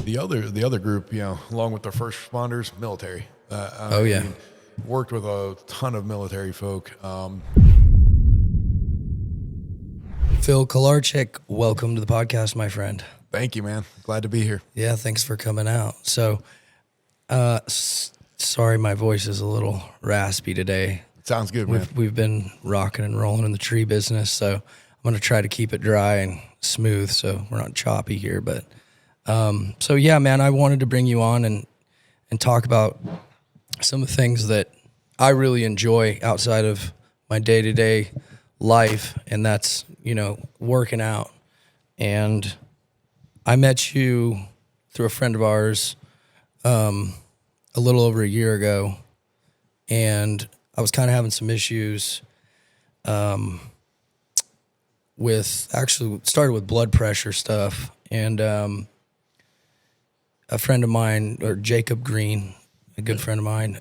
The other group, along with the first responders, military. Oh, yeah. Worked with a ton of military folk. Phil Kolarczyk, welcome to the podcast, my friend. Thank you, man. Glad to be here. Yeah, thanks for coming out. So, sorry my voice is a little raspy today. Sounds good, man. We've been rocking and rolling in the tree business, so I'm going to try to keep it dry and smooth so we're not choppy here. But so yeah, man, I wanted to bring you on and talk about some of the things that I really enjoy outside of my day-to-day life, and that's, working out. And I met you through a friend of ours a little over a year ago, and I was kind of having some issues started with blood pressure stuff, and a friend of mine, or Jacob Green, a good friend of mine,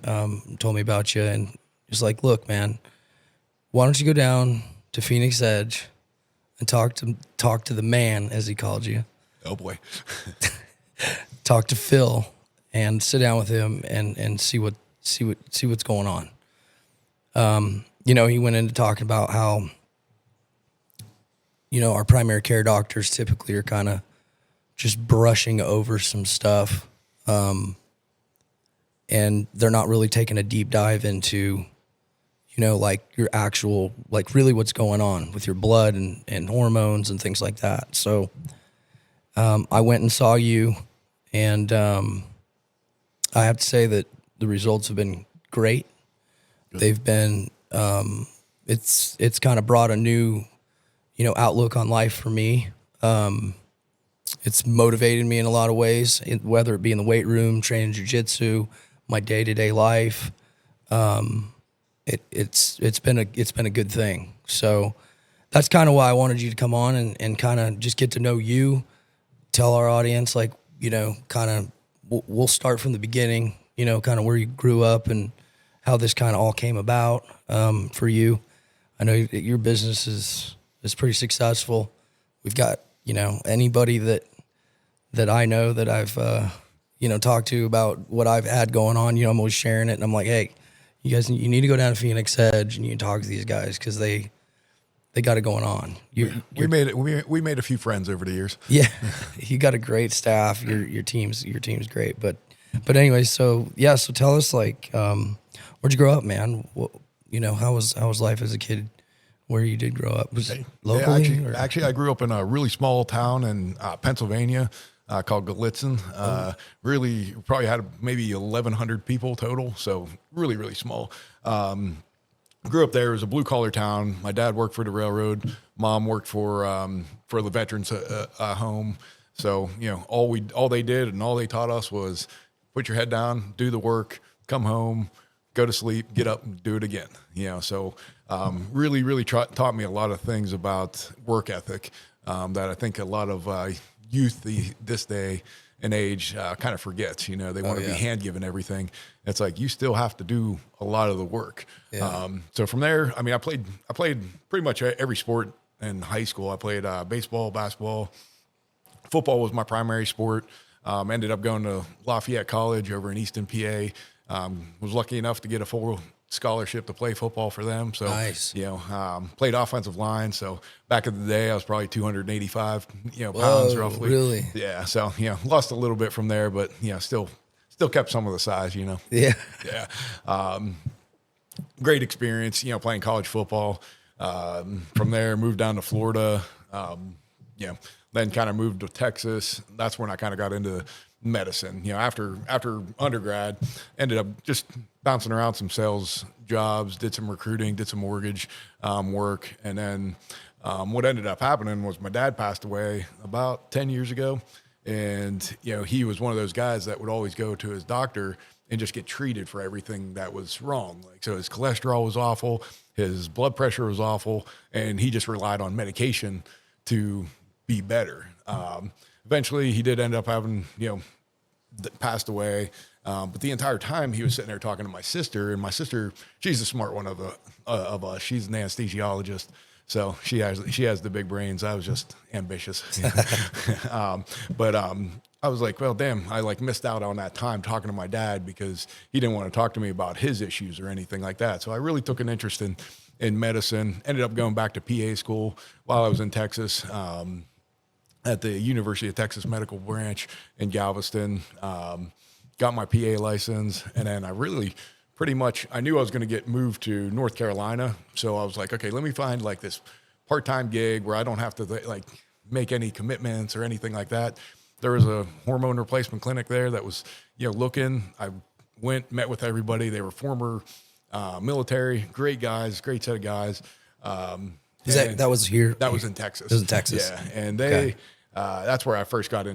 told me about you, and he's like, look, man, why don't you go down to Phoenix Edge and talk to the man, as he called you. Oh boy. Talk to Phil and sit down with him and see what's going on. He went into talking about how, our primary care doctors typically are kind of just brushing over some stuff. And they're not really taking a deep dive into, like your actual, like really what's going on with your blood and hormones and things like that. So I went and saw you, and I have to say that the results have been great. Good. They've been, it's kind of brought a new, outlook on life for me. It's motivated me in a lot of ways, whether it be in the weight room, training jiu-jitsu, my day-to-day life. It's been a good thing. So that's kind of why I wanted you to come on and kind of just get to know you, tell our audience, like, kind of, we'll start from the beginning, kind of where you grew up and how this kind of all came about for you. I know your business is pretty successful. We've got, anybody that I know that I've, talked to about what I've had going on, I'm always sharing it, and I'm like, hey, you guys, you need to go down to Phoenix Edge and you can talk to these guys because they got it going on. We made a few friends over the years. Yeah, you got a great staff. Your team's great. But anyway, so tell us, like, where'd you grow up, man? How was life as a kid where you did grow up? Was it locally? Yeah, actually, I grew up in a really small town in Pennsylvania called Gallitzin. Really, probably had maybe 1,100 people total, so really, really small. Grew up there. It was a blue-collar town. My dad worked for the railroad. Mom worked for the veterans home. So, all they did and all they taught us was put your head down, do the work, come home, go to sleep, get up and do it again. So really, really taught me a lot of things about work ethic that I think a lot of youth this day and age kind of forgets. They want to be hand-given everything. It's like you still have to do a lot of the work. Yeah. So from there, I played pretty much every sport in high school. I played baseball, basketball. Football was my primary sport. Ended up going to Lafayette College over in Easton, PA. Was lucky enough to get a full scholarship to play football for them. So, nice. Played offensive line. So back in the day, I was probably 285, pounds Whoa, roughly. Really? Yeah. So, lost a little bit from there, but, still kept some of the size, Yeah. Yeah. Great experience, playing college football. From there, moved down to Florida. Then kind of moved to Texas. That's when I kind of got into medicine. After undergrad, ended up just bouncing around some sales jobs, did some recruiting, did some mortgage work, and then what ended up happening was my dad passed away about 10 years ago, and he was one of those guys that would always go to his doctor and just get treated for everything that was wrong. Like, so his cholesterol was awful, his blood pressure was awful, and he just relied on medication to be better. Eventually, he did end up having, passed away. But the entire time he was sitting there talking to my sister, and my sister, she's the smart one of us. She's an anesthesiologist, so she has the big brains. I was just ambitious. But I was like, well, damn, I like missed out on that time talking to my dad because he didn't want to talk to me about his issues or anything like that. So I really took an interest in medicine, ended up going back to PA school while I was in Texas, at the University of Texas Medical Branch in Galveston, got my PA license. And then I really pretty much, I knew I was going to get moved to North Carolina. So I was like, okay, let me find like this part-time gig where I don't have to like make any commitments or anything like that. There was a hormone replacement clinic there that was, looking. I went, met with everybody. They were former military, great guys, great set of guys. That was here? That was in Texas. It was in Texas. Yeah. And they, that's where I first got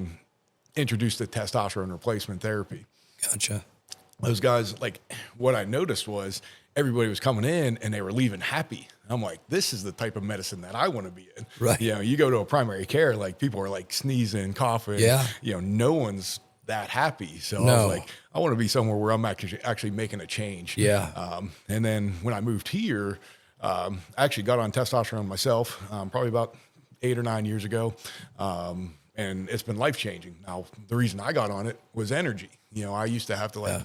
introduced to testosterone replacement therapy. Gotcha. Those guys, like, what I noticed was everybody was coming in and they were leaving happy. I'm like, this is the type of medicine that I want to be in. Right. You go to a primary care, like people are like sneezing, coughing. Yeah. No one's that happy. So No. I was like, I want to be somewhere where I'm actually making a change. Yeah. And then when I moved here, I actually got on testosterone myself, probably about 8 or 9 years ago. And it's been life-changing. Now, the reason I got on it was energy. I used to have to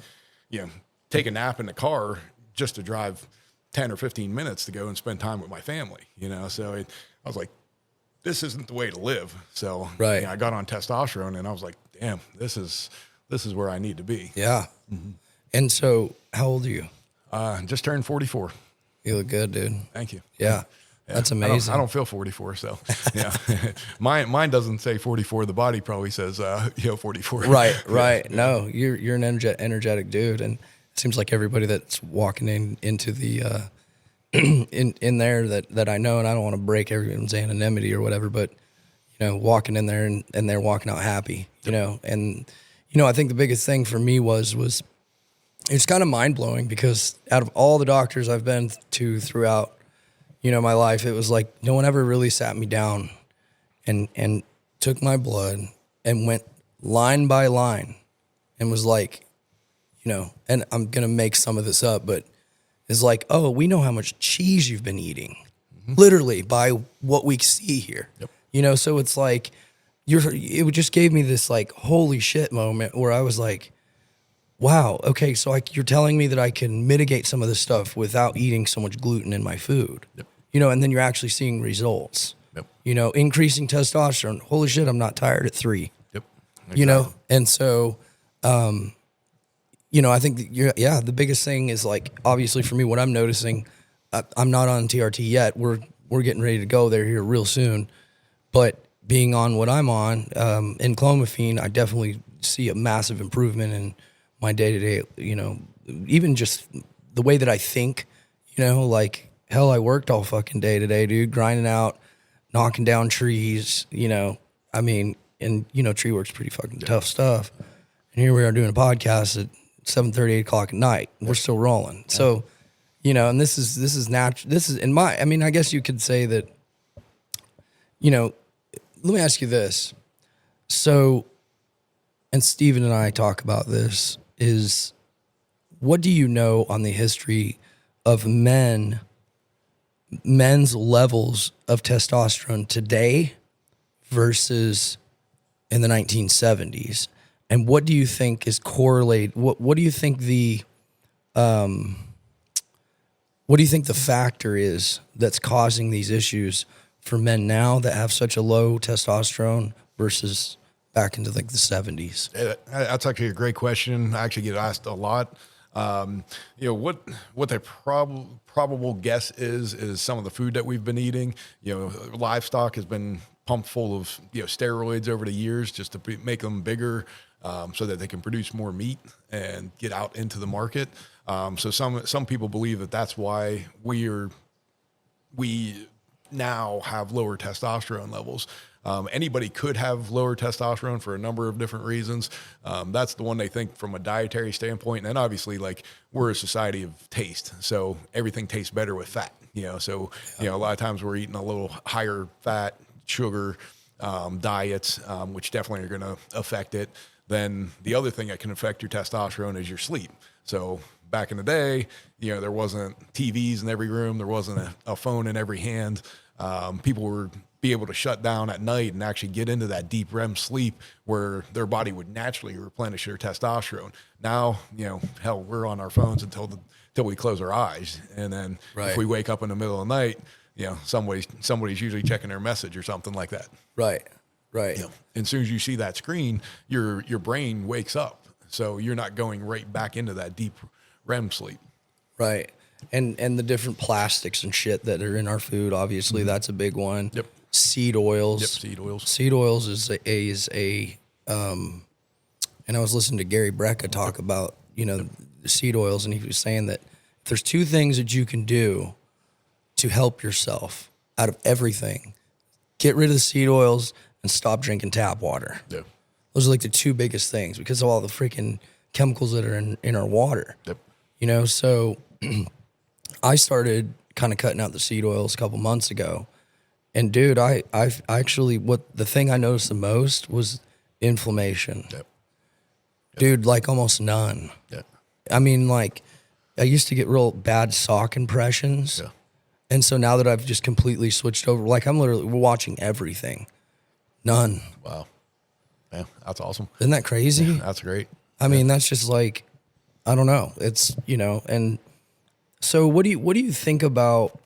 take a nap in the car just to drive 10 or 15 minutes to go and spend time with my family, So I was like, this isn't the way to live. So right. I got on testosterone and I was like, damn, this is where I need to be. Yeah. Mm-hmm. And so how old are you? Just turned 44. You look good, dude. Thank you. Yeah. That's amazing. I don't feel 44, so yeah. Mine doesn't say 44. The body probably says 44. Right. No, you're an energetic dude, and it seems like everybody that's walking into the in there that I know, and I don't want to break everyone's anonymity or whatever, but walking in there and they're walking out happy, and I think the biggest thing for me was it's kind of mind blowing because out of all the doctors I've been to throughout my life, it was like no one ever really sat me down and took my blood and went line by line and was like, and I'm going to make some of this up, but it's like, oh, we know how much cheese you've been eating, literally by what we see here. Yep. So it's like, it just gave me this like, holy shit moment where I was like, wow, okay, so you're telling me that I can mitigate some of this stuff without eating so much gluten in my food. Yep. And then you're actually seeing results. Yep. Increasing testosterone. Holy shit, I'm not tired at 3. Yep. Exactly. And so, I think that the biggest thing is like, obviously for me, what I'm noticing, I'm not on TRT yet. We're getting ready to go there here real soon. But being on what I'm on, in clomiphene, I definitely see a massive improvement in my day-to-day, even just the way that I think, like, hell, I worked all fucking day today, dude, grinding out, knocking down trees, I mean, and, tree work's pretty fucking tough stuff. And here we are doing a podcast at 7:30, 8 o'clock at night. And we're still rolling. Yeah. So, and this is natural. This is I guess you could say that, let me ask you this. So, and Steven and I talk about this, is what do you know on the history of men's levels of testosterone today versus in the 1970s? And what do you think is correlated? What do you think the factor is that's causing these issues for men now that have such a low testosterone versus back into like the 70s? That's actually a great question. I actually get asked a lot. What the probable guess is some of the food that we've been eating. Livestock has been pumped full of steroids over the years just to make them bigger, so that they can produce more meat and get out into the market. So some people believe that that's why we now have lower testosterone levels. Anybody could have lower testosterone for a number of different reasons. That's the one they think from a dietary standpoint. And then obviously, like, we're a society of taste. So everything tastes better with fat, So, a lot of times we're eating a little higher fat, sugar diets, which definitely are going to affect it. Then the other thing that can affect your testosterone is your sleep. So back in the day, there wasn't TVs in every room. There wasn't a phone in every hand. people were be able to shut down at night and actually get into that deep REM sleep where their body would naturally replenish their testosterone. Now, hell, we're on our phones until we close our eyes. And then if we wake up in the middle of the night, somebody's usually checking their message or something like that. Right. Right. And as soon as you see that screen, your brain wakes up. So you're not going right back into that deep REM sleep. Right. And the different plastics and shit that are in our food, obviously, that's a big one. Yep. Seed oils. Yep, seed oils. Seed oils is a and I was listening to Gary Brecka talk about, the seed oils, and he was saying that if there's two things that you can do to help yourself out of everything, get rid of the seed oils and stop drinking tap water. Yeah. Those are like the two biggest things because of all the freaking chemicals that are in our water. Yep. So I started kind of cutting out the seed oils a couple months ago. And dude, I actually, the thing I noticed the most was inflammation. Yep. Dude, like almost none. Yeah. I mean, like I used to get real bad sock impressions. Yeah. And so now that I've just completely switched over, like I'm literally watching everything. None. Wow. Yeah, that's awesome. Isn't that crazy? Yeah, that's great. I mean, that's just like, I don't know. It's, and so what do you think about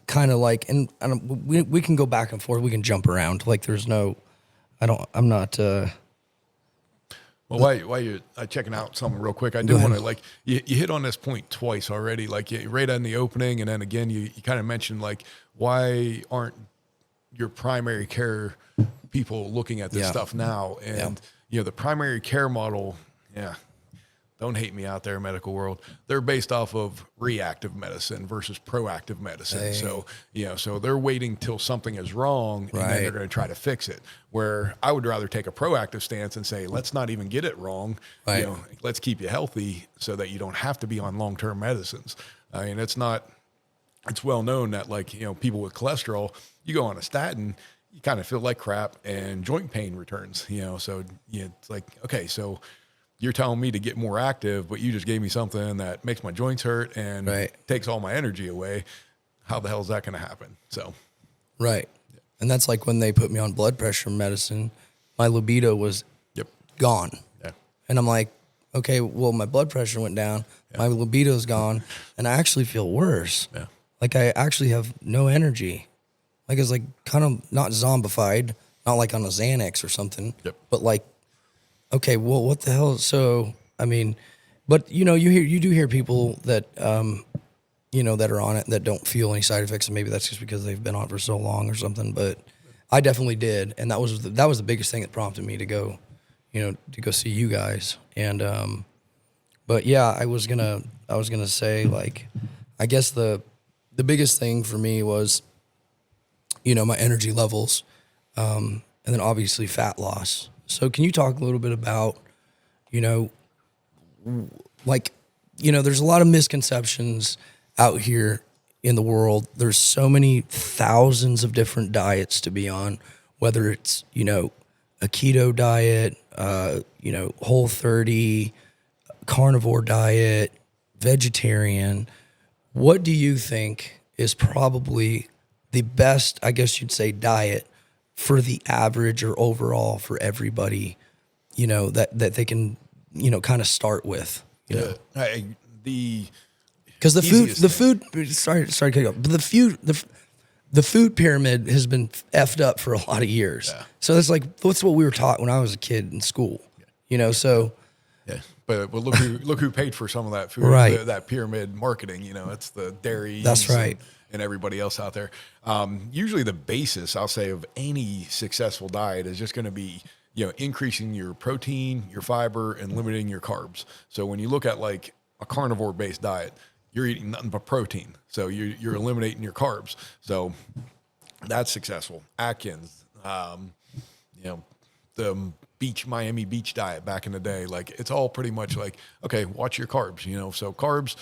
kind of like, and we can go back and forth. We can jump around. Like there's no, I'm not, well, while you're checking out something real quick, I do want to, like, you hit on this point twice already, like right in the opening, and then again, you kind of mentioned, like, why aren't your primary care people looking at this stuff now? And, the primary care model, don't hate me out there, medical world, they're based off of reactive medicine versus proactive medicine. Hey. So, so they're waiting till something is wrong and then they're going to try to fix it. Where I would rather take a proactive stance and say, let's not even get it wrong. Right. Let's keep you healthy so that you don't have to be on long-term medicines. I mean, it's well known that, like, people with cholesterol, you go on a statin, you kind of feel like crap and joint pain returns, so it's like, okay, so you're telling me to get more active, but you just gave me something that makes my joints hurt and takes all my energy away. How the hell is that going to happen? So, right. And that's like when they put me on blood pressure medicine, my libido was gone. Yeah. And I'm like, okay, well, my blood pressure went down, my libido's gone, and I actually feel worse. Yeah. Like I actually have no energy. Like it's like kind of not zombified, not like on a Xanax or something, but like, okay, well, what the hell? So, I mean, but you do hear people that, that are on it that don't feel any side effects, and maybe that's just because they've been on it for so long or something. But I definitely did, and that was the biggest thing that prompted me to go, to go see you guys. And, but yeah, I was gonna say, like, I guess the biggest thing for me was, my energy levels, and then obviously fat loss. So can you talk a little bit about, there's a lot of misconceptions out here in the world. There's so many thousands of different diets to be on, whether it's, a keto diet, Whole30, carnivore diet, vegetarian. What do you think is probably the best, I guess you'd say, diet for the average or overall for everybody, that they can, kind of start with, because the food, sorry to cut you off, but the food pyramid has been effed up for a lot of years. Yeah. So that's what we were taught when I was a kid in school, so. Yeah. But look who paid for some of that food, that pyramid marketing, it's the dairy. That's right. And everybody else out there. Usually the basis, I'll say, of any successful diet is just going to be, increasing your protein, your fiber, and limiting your carbs. So when you look at like a carnivore-based diet, you're eating nothing but protein. So you're eliminating your carbs. So that's successful. Atkins, the Miami Beach diet back in the day, like it's all pretty much like, okay, watch your carbs, so carbs,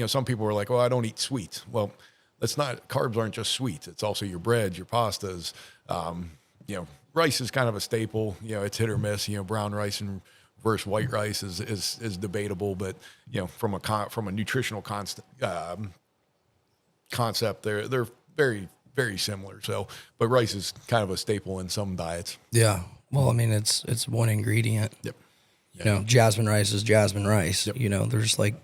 some people are like, well, I don't eat sweets. Well, carbs aren't just sweets. It's also your breads, your pastas. Rice is kind of a staple. It's hit or miss. Brown rice and versus white rice is debatable, but from a nutritional concept, they're very, very similar. So, but rice is kind of a staple in some diets. Yeah. Well, I mean, it's one ingredient. Yep. You know, jasmine rice is jasmine rice. Yep. You know, there's like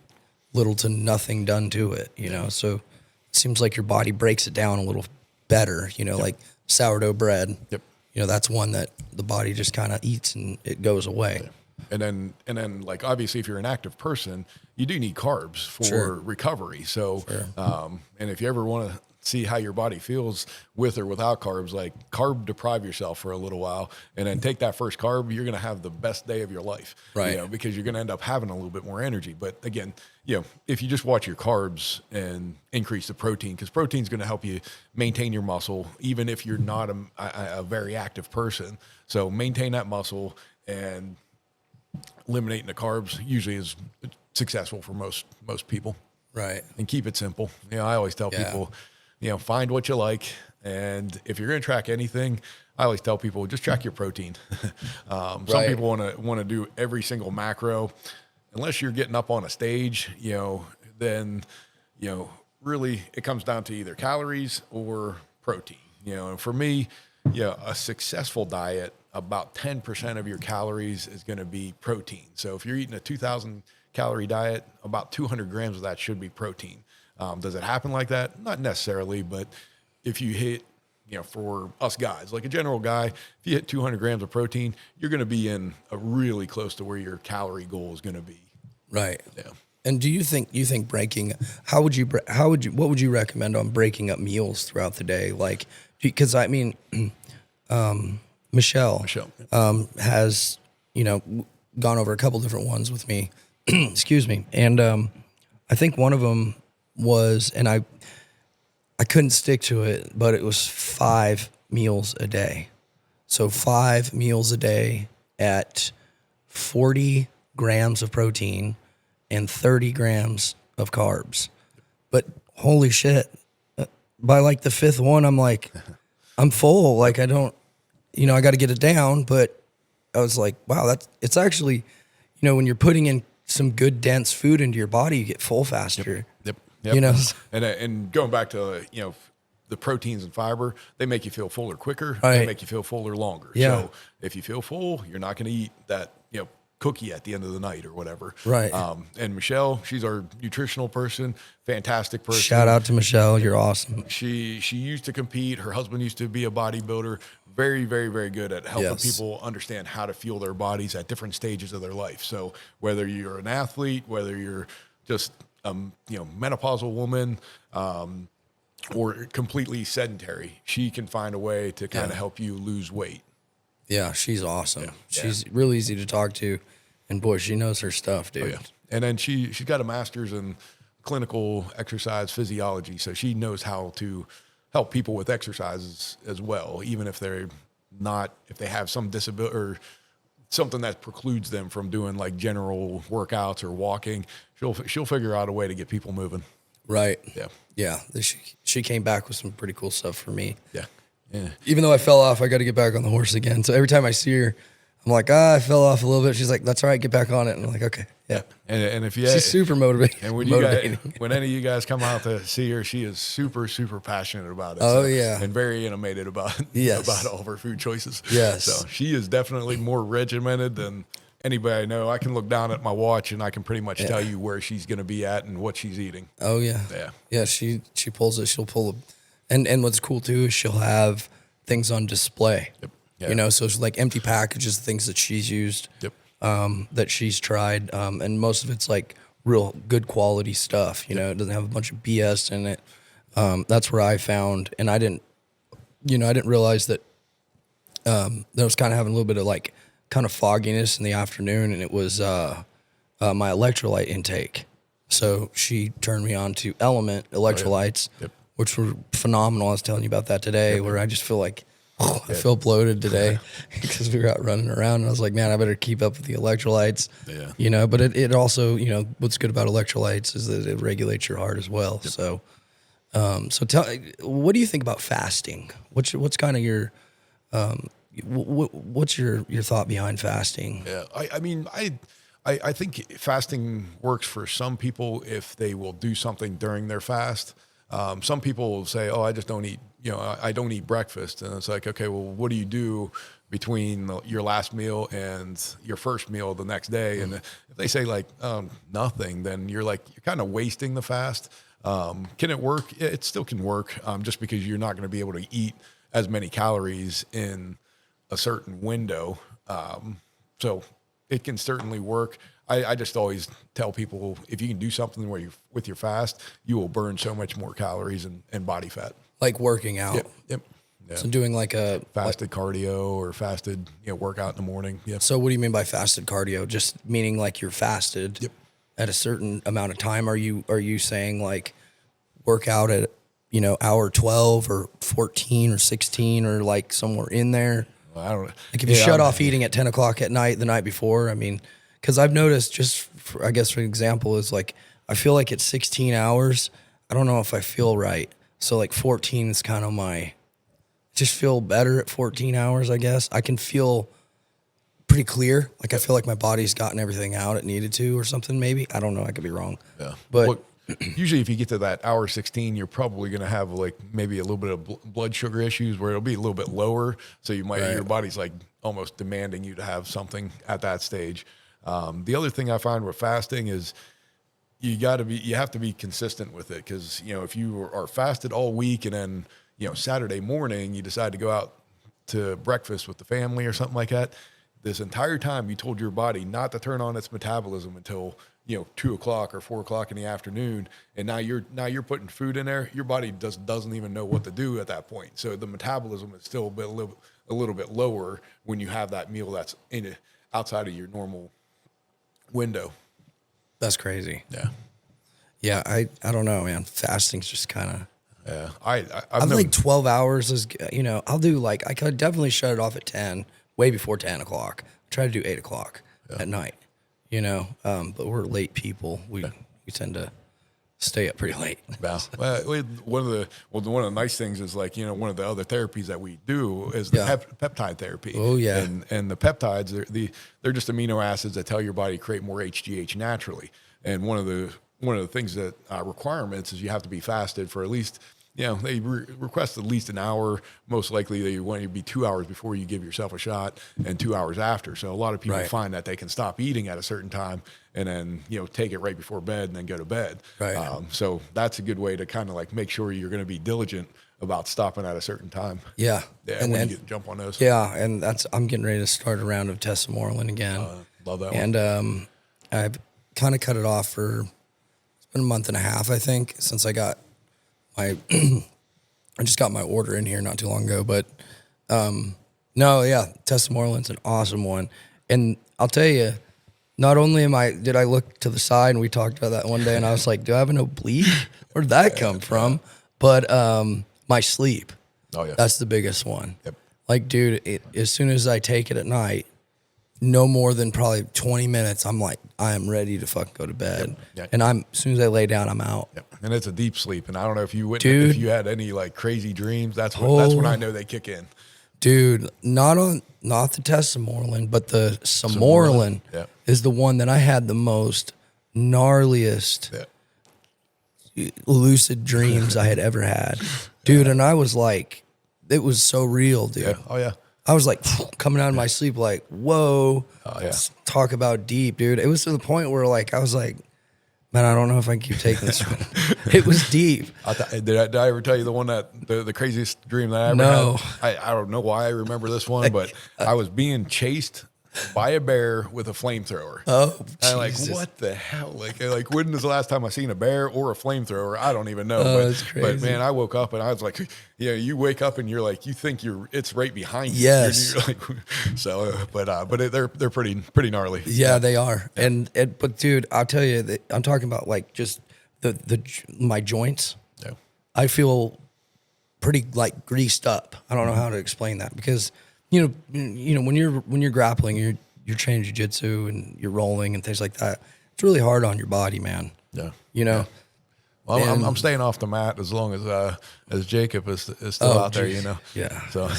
little to nothing done to it, you know. So it seems like your body breaks it down a little better, you know, like sourdough bread. Yep. You know, that's one that the body just kind of eats and it goes away. And then like, obviously if you're an active person, you do need carbs for recovery. So, and if you ever want to see how your body feels with or without carbs, like carb deprive yourself for a little while and then take that first carb, you're going to have the best day of your life, right? You know, because you're going to end up having a little bit more energy. But again, you know, if you just watch your carbs and increase the protein, because protein is going to help you maintain your muscle, even if you're not a very active person. So maintain that muscle, and eliminating the carbs usually is successful for most people. Right. And keep it simple. You know, I always tell people, you know, find what you like. And if you're going to track anything, I always tell people, just track your protein. Some people want to do every single macro. Unless you're getting up on a stage, you know, then, you know, really it comes down to either calories or protein. You know, and for me, a successful diet, about 10% of your calories is going to be protein. So if you're eating a 2,000 calorie diet, about 200 grams of that should be protein. Does it happen like that? Not necessarily, but if you hit, you know, for us guys, like a general guy, if you hit 200 grams of protein, you're going to be in a really close to where your calorie goal is going to be. Right. Yeah. And do you think breaking, what would you recommend on breaking up meals throughout the day? Like, because I mean, Michelle has, you know, gone over a couple different ones with me, excuse me. And, I think one of them was, and I couldn't stick to it, but it was 5 meals a day. So 5 meals a day at 40 grams of protein and 30 grams of carbs. But holy shit, by like the 5th one, I'm like, I'm full. Like I don't, you know, I got to get it down. But I was like, wow, it's actually, you know, when you're putting in some good dense food into your body, you get full faster. Yep. You know, and going back to, you know, the proteins and fiber, they make you feel fuller quicker. Right. They make you feel fuller longer. Yeah. So if you feel full, you're not going to eat that, you know, cookie at the end of the night or whatever. Right. And Michelle, she's our nutritional person, fantastic person. Shout out to Michelle. You're awesome. She used to compete. Her husband used to be a bodybuilder. Very, very, very good at helping people understand how to fuel their bodies at different stages of their life. So whether you're an athlete, whether you're just, you know, menopausal woman, or completely sedentary, she can find a way to kind of help you lose weight. Yeah, she's awesome. Yeah. She's really easy to talk to, and boy, she knows her stuff, dude. Oh, yeah. And then she's got a master's in clinical exercise physiology, so she knows how to help people with exercises as well, even if they're not, if they have some disability or something that precludes them from doing like general workouts or walking. She'll figure out a way to get people moving. Right. Yeah. Yeah. She came back with some pretty cool stuff for me. Yeah. Yeah. Even though I fell off, I got to get back on the horse again. So every time I see her, I'm like, I fell off a little bit. She's like, that's all right, get back on it. And I'm like, okay. Yeah. And if she's super motivating. And when any of you guys come out to see her, she is super, super passionate about it. Oh, yeah. And very animated about all of her food choices. Yes. So she is definitely more regimented than anybody I know. I can look down at my watch and I can pretty much tell you where she's going to be at and what she's eating. Oh, yeah. Yeah. Yeah, she pulls it. She'll pull and what's cool, too, is she'll have things on display. Yep. Yeah. You know, so it's like empty packages, things that she's used, that she's tried. And most of it's like real good quality stuff. You know, it doesn't have a bunch of BS in it. That's where I found, and I didn't realize that that was kind of having a little bit of like kind of fogginess in the afternoon, and it was my electrolyte intake. So she turned me on to Element electrolytes, which were phenomenal. I was telling you about that today, where I just feel like, I feel bloated today because we were out running around, and I was like, man, I better keep up with the electrolytes. Yeah. You know, but it also, you know, what's good about electrolytes is that it regulates your heart as well. Yep. So tell, what do you think about fasting? What's kind of your, what's your thought behind fasting? Yeah. I mean, I think fasting works for some people if they will do something during their fast. Some people will say, "Oh, I just don't eat. I don't eat breakfast." And it's like, okay, well, what do you do between your last meal and your first meal the next day? And if they say like nothing, then you're kind of wasting the fast. Can it work? It still can work, just because you're not going to be able to eat as many calories in a certain window. So it can certainly work. I just always tell people, if you can do something where with your fast, you will burn so much more calories and body fat. Like working out. Yep. Yeah. So doing like a Fasted cardio or fasted workout in the morning. Yep. So what do you mean by fasted cardio? Just meaning like you're fasted at a certain amount of time? Are you saying like work out at hour 12 or 14 or 16 or like somewhere in there? Well, I don't know. Like if you shut off eating at 10 o'clock at night the night before, I mean, because I've noticed, just for, I guess for example, is like I feel like at 16 hours, I don't know if I feel right. So like 14 is kind of just feel better at 14 hours, I guess. I can feel pretty clear. Like I feel like my body's gotten everything out it needed to or something maybe. I don't know. I could be wrong. Yeah. But well, usually if you get to that hour 16, you're probably going to have like maybe a little bit of blood sugar issues where it'll be a little bit lower. So you might, your body's like almost demanding you to have something at that stage. The other thing I find with fasting is you have to be consistent with it. Cause if you are fasted all week and then, Saturday morning, you decide to go out to breakfast with the family or something like that, this entire time you told your body not to turn on its metabolism until 2 o'clock or 4 o'clock in the afternoon, and now you're putting food in there. Your body doesn't even know what to do at that point. So the metabolism is still a little bit lower when you have that meal that's outside of your normal window. that's crazy. Yeah. Yeah, I don't know, man. Fasting's just kind of. Yeah, I've like 12 hours is, I'll do like, I could definitely shut it off at 10, way before 10 o'clock. Try to do 8 o'clock at night, but we're late people. We tend to stay up pretty late. Well, one of the nice things is like, one of the other therapies that we do is the peptide therapy. Oh yeah. And the peptides, they're just amino acids that tell your body to create more HGH naturally. And one of the things that requirements is you have to be fasted for at least, they request at least an hour. Most likely they want you to be 2 hours before you give yourself a shot and 2 hours after. So a lot of people find that they can stop eating at a certain time and then, take it right before bed and then go to bed. Right. So that's a good way to kind of like make sure you're going to be diligent about stopping at a certain time. Yeah. And when you jump on those. Yeah. And I'm getting ready to start a round of Testosterone again. Love that one. And I've kind of cut it off for, it's been a month and a half, I think, since I got I just got my order in here not too long ago, but Testosterone's an awesome one. And I'll tell you, not only did I look to the side, and we talked about that one day, and I was like, do I have an oblique? Where'd that come from? But my sleep, that's the biggest one. Yep. Like, dude, as soon as I take it at night, no more than probably 20 minutes, I'm like, I am ready to fucking go to bed. Yep. And as soon as I lay down, I'm out. Yep. And it's a deep sleep. And I don't know if you if you had any like crazy dreams, that's when I know they kick in. Dude, not the Testosterone, but the Samorelin is the one that I had the most gnarliest lucid dreams I had ever had. Dude, and I was like, it was so real, dude. Yeah. Oh, yeah. I was like coming out of my sleep like, whoa. Oh, yeah. Talk about deep, dude. It was to the point where like I was like, man, I don't know if I can keep taking this one. It was deep. Did I ever tell you the one the craziest dream that I ever had? I don't know why I remember this one, but I was being chased by a bear with a flamethrower. Oh, and like, what the hell? Like when was the last time I seen a bear or a flamethrower? I don't even know. That's crazy. But man, I woke up and I was like, you wake up and you're like, you think it's right behind you. Yes. You're like, they're pretty gnarly. Yeah, they are. But dude, I'll tell you, I'm talking about like just my joints. Yeah. I feel pretty like greased up. I don't know how to explain that because when you're grappling, you're training jiu-jitsu and you're rolling and things like that. It's really hard on your body, man. Yeah. Yeah. Well, I'm staying off the mat as long as Jacob is still out there, Yeah. So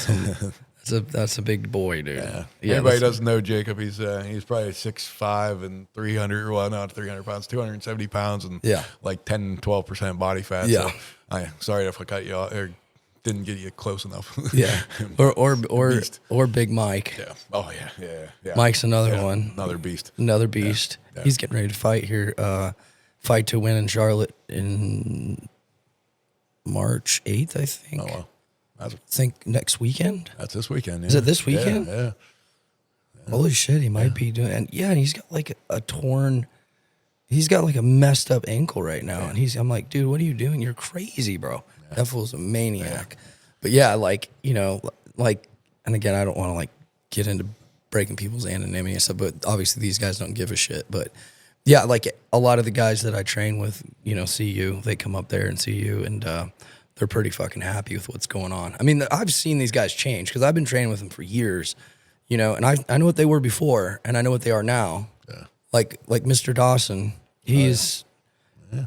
That's a big boy, dude. Yeah. Yeah, Anybody doesn't know Jacob, he's probably 6'5" and 300, well, not 300 pounds, 270 pounds and Yeah. like 10-12% body fat. Yeah. So sorry if I cut you off or didn't get you close enough. Yeah. Or Big Mike. Yeah. Oh yeah. Mike's another one. Another beast. Another beast. Yeah. He's getting ready to fight here. Fight to win in Charlotte in March 8th, I think. Oh well. I think next weekend. That's this weekend. Yeah. Is it this weekend? Yeah. Holy shit, he might be doing. And he's got like he's got like a messed up ankle right now. And I'm like, dude, what are you doing? You're crazy, bro. Yeah. That fool's a maniac. Yeah. But yeah, like, and again, I don't want to like get into breaking people's anonymity and stuff, but obviously these guys don't give a shit. But yeah, like a lot of the guys that I train with, see you, they come up there and see you, and they're pretty fucking happy with what's going on. I mean, I've seen these guys change because I've been training with them for years, and I know what they were before and I know what they are now. Yeah. Like Mr. Dawson, he's,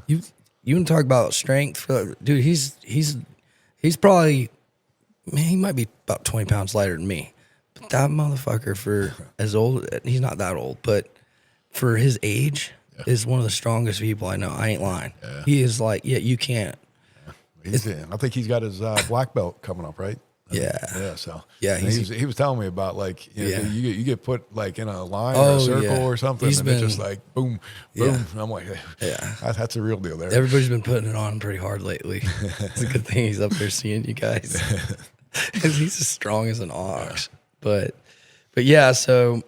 you want to talk about strength, dude, he's probably, man, he might be about 20 pounds lighter than me, but that motherfucker for as old, he's not that old, but for his age is one of the strongest people I know. I ain't lying. Yeah. He is like, you can't. I think he's got his black belt coming up, right? Yeah. So he was telling me about like you get put like in a line or a circle or something, and it's just like boom, boom. And I'm like, that's a real deal there. Everybody's been putting it on pretty hard lately. It's a good thing he's up there seeing you guys because he's as strong as an ox. But yeah, so.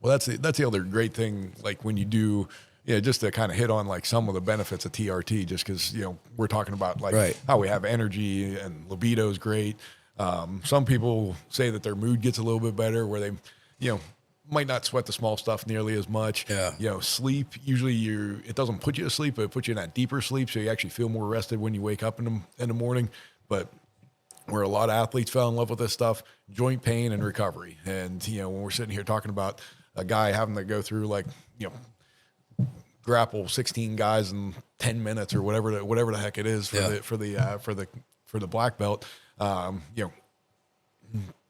Well, that's the other great thing. Like when you do. Yeah, just to kind of hit on like some of the benefits of TRT, just because we're talking about like how we have energy and libido is great. Some people say that their mood gets a little bit better, where they, might not sweat the small stuff nearly as much. Yeah. Sleep usually it doesn't put you to sleep, but it puts you in that deeper sleep, so you actually feel more rested when you wake up in the morning. But where a lot of athletes fell in love with this stuff, joint pain and recovery, and when we're sitting here talking about a guy having to go through like grapple 16 guys in 10 minutes or whatever the heck it is for the black belt.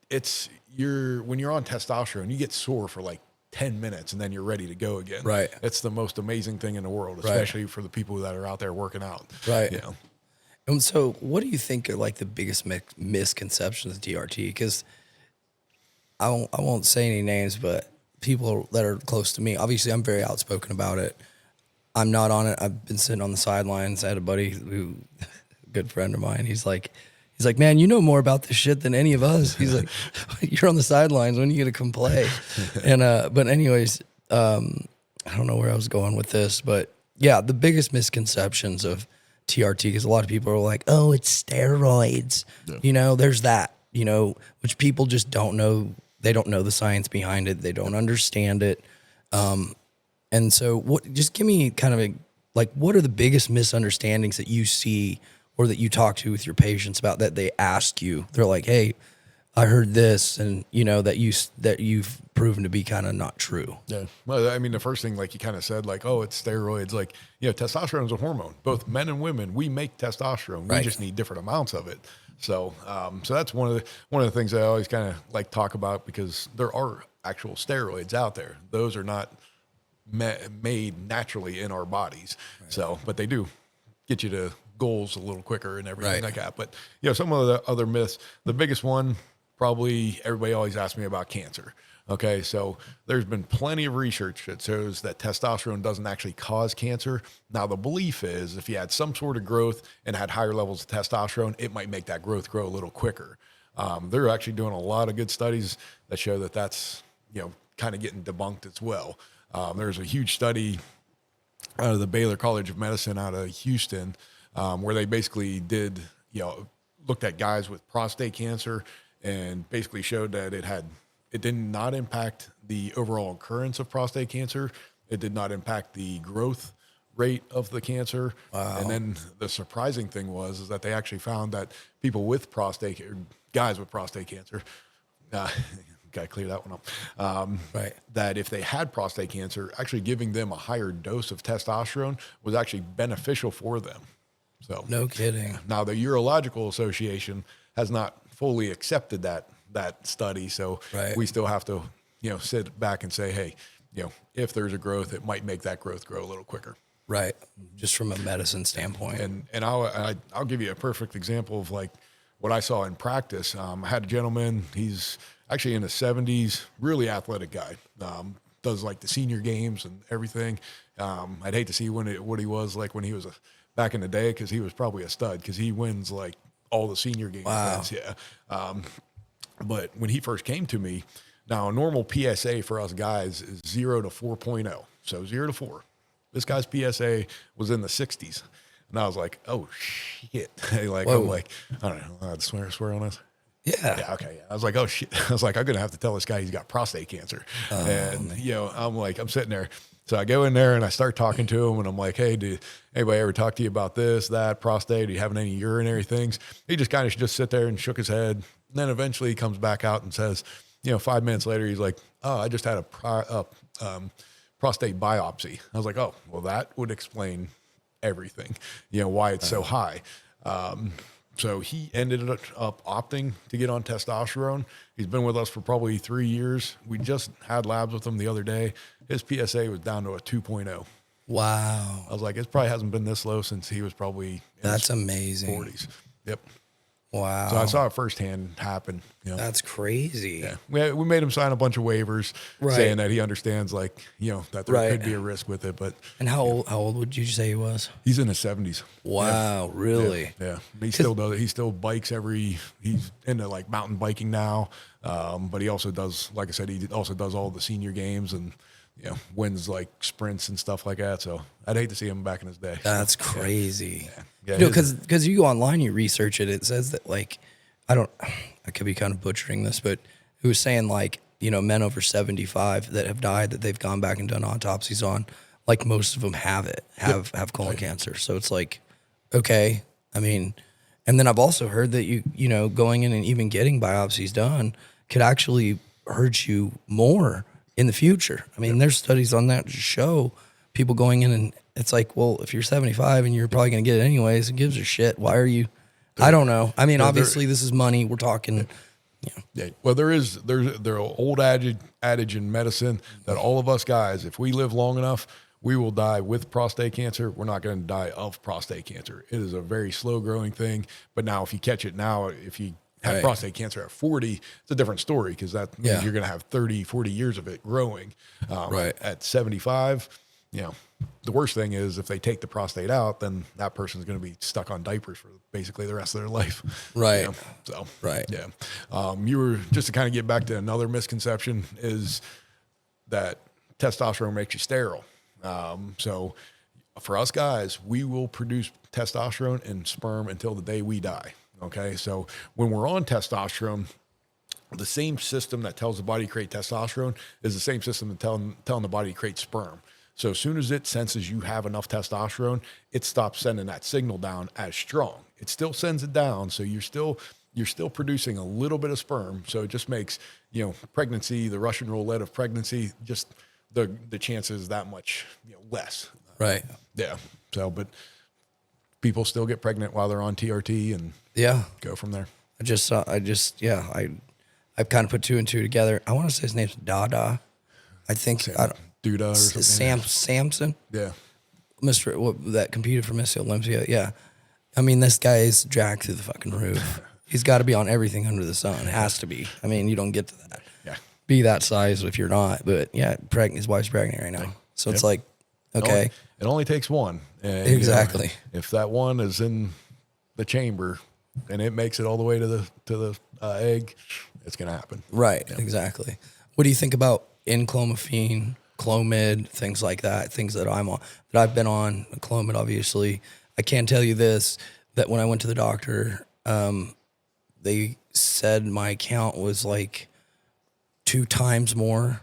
It's when you're on testosterone, you get sore for like 10 minutes and then you're ready to go again. Right. It's the most amazing thing in the world, especially for the people that are out there working out. Right. And so what do you think are like the biggest misconceptions of TRT? Because I won't say any names, but people that are close to me, obviously I'm very outspoken about it. I'm not on it. I've been sitting on the sidelines. I had a buddy a good friend of mine. He's like, man, you know more about this shit than any of us. He's like, you're on the sidelines. When are you going to come play? And, but anyways, I don't know where I was going with this, but yeah, the biggest misconceptions of TRT, because a lot of people are like, oh, it's steroids. Yeah. There's that, which people just don't know. They don't know the science behind it. They don't understand it. And so just give me kind of what are the biggest misunderstandings that you see or that you talk to with your patients about that they ask you? They're like, hey, I heard this, and that you've proven to be kind of not true. Yeah. Well, I mean, the first thing, like you kind of said, like, oh, it's steroids. Like, testosterone is a hormone. Both men and women, we make testosterone. We just need different amounts of it. So, so that's one of the things I always kind of like talk about, because there are actual steroids out there. Those are not made naturally in our bodies. Right. So, but they do get you to goals a little quicker and everything like that. But some of the other myths, the biggest one, probably everybody always asks me about cancer. Okay. So there's been plenty of research that shows that testosterone doesn't actually cause cancer. Now, the belief is if you had some sort of growth and had higher levels of testosterone, it might make that growth grow a little quicker. They're actually doing a lot of good studies that show that that's, kind of getting debunked as well. There's a huge study out of the Baylor College of Medicine out of Houston, where they basically did, looked at guys with prostate cancer and basically showed that it did not impact the overall occurrence of prostate cancer. It did not impact the growth rate of the cancer. Wow. And then the surprising thing is that they actually found that people with guys with prostate cancer, got to clear that one up. That if they had prostate cancer, actually giving them a higher dose of testosterone was actually beneficial for them. So no kidding. Now the Urological Association has not fully accepted that that study. So Right. we still have to, sit back and say, hey, if there's a growth, it might make that growth grow a little quicker. Right. Just from a medicine standpoint. And I'll give you a perfect example of like what I saw in practice. I had a gentleman, he's actually in his 70s, really athletic guy, does like the senior games and everything. I'd hate to see what he was like when he was back in the day, because he was probably a stud, because he wins like all the senior game events. Yeah. But when he first came to me, now a normal PSA for us guys is 0 to 4.0. So 0 to 4. This guy's PSA was in the 60s. And I was like, oh shit. Like, Whoa. I'm like, I don't know. I'd swear on this. Yeah. Yeah. Okay. I was like, oh shit. I was like, I'm going to have to tell this guy he's got prostate cancer. And, I'm like, I'm sitting there. So I go in there and I start talking to him, and I'm like, hey, did anybody ever talk to you about this, that, prostate? Are you having any urinary things? He just kind of just sit there and shook his head. And then eventually he comes back out and says, 5 minutes later, he's like, oh, I just had a prostate biopsy. I was like, oh, well, that would explain everything, why it's so high. So he ended up opting to get on testosterone. He's been with us for probably 3 years. We just had labs with him the other day. His PSA was down to a 2.0. Wow. I was like, it probably hasn't been this low since he was probably in That's his amazing. 40s. Yep. Wow. So I saw it firsthand happen. That's crazy. Yeah. We made him sign a bunch of waivers saying that he understands, like, that there could be a risk with it. But And how old would you say he was? he's in his 70s. Wow, really? Yeah. He still does it. He still bikes he's into like mountain biking now. But he also does, like I said, he also does all the senior games and, wins like sprints and stuff like that. So I'd hate to see him back in his day. That's crazy. Yeah. Because you go online, you research it. It says that, like, I could be kind of butchering this, but it was saying, like, men over 75 that have died that they've gone back and done autopsies on, like, most of them have colon cancer. So it's like, okay, I mean, and then I've also heard that you going in and even getting biopsies done could actually hurt you more in the future. I mean, there's studies on that to show people going in, and it's like, well, if you're 75 and you're probably going to get it anyways, it gives a shit. Why are you? I don't know. I mean, obviously this is money. We're talking. Yeah. Well, there's an old adage in medicine that all of us guys, if we live long enough, we will die with prostate cancer. We're not going to die of prostate cancer. It is a very slow growing thing. But now, if you catch it now, if you have prostate cancer at 40, it's a different story, because that means you're going to have 30, 40 years of it growing. At 75, the worst thing is if they take the prostate out, then that person's going to be stuck on diapers for basically the rest of their life. Right. So, Right. Yeah. You were, just to kind of get back to another misconception, is that testosterone makes you sterile. So for us guys, we will produce testosterone and sperm until the day we die. Okay. So when we're on testosterone, the same system that tells the body to create testosterone is the same system that telling the body to create sperm. So as soon as it senses you have enough testosterone, it stops sending that signal down as strong. It still sends it down. So you're still producing a little bit of sperm. So it just makes, pregnancy, the Russian roulette of pregnancy, just the chances that much, less. Right. Yeah. So, but people still get pregnant while they're on TRT and go from there. I've kind of put two and two together. I want to say his name's Dada. I think Duda or something. Samson. Yeah. That competed for Miss Olympia. Yeah. I mean, this guy is jacked through the fucking roof. He's got to be on everything under the sun. It has to be. I mean, you don't get to that. Yeah. Be that size if you're not. But yeah, his wife's pregnant right now. So it's like, okay. It only takes one. And, exactly. If that one is in the chamber and it makes it all the way to the egg, it's going to happen. Right. Yeah. Exactly. What do you think about enclomiphene, Clomid, things like that, things that I've been on, Clomid, obviously. I can tell you this, that when I went to the doctor, they said my count was like 2 times more.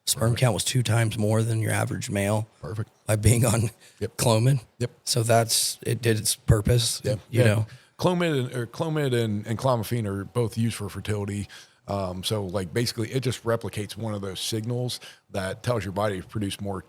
Sperm count was 2 times more than your average male. Perfect. By being on Clomid. Yep. So it did its purpose. Yep. You know. Clomid and clomiphene are both used for fertility. So like basically it just replicates one of those signals that tells your body to produce more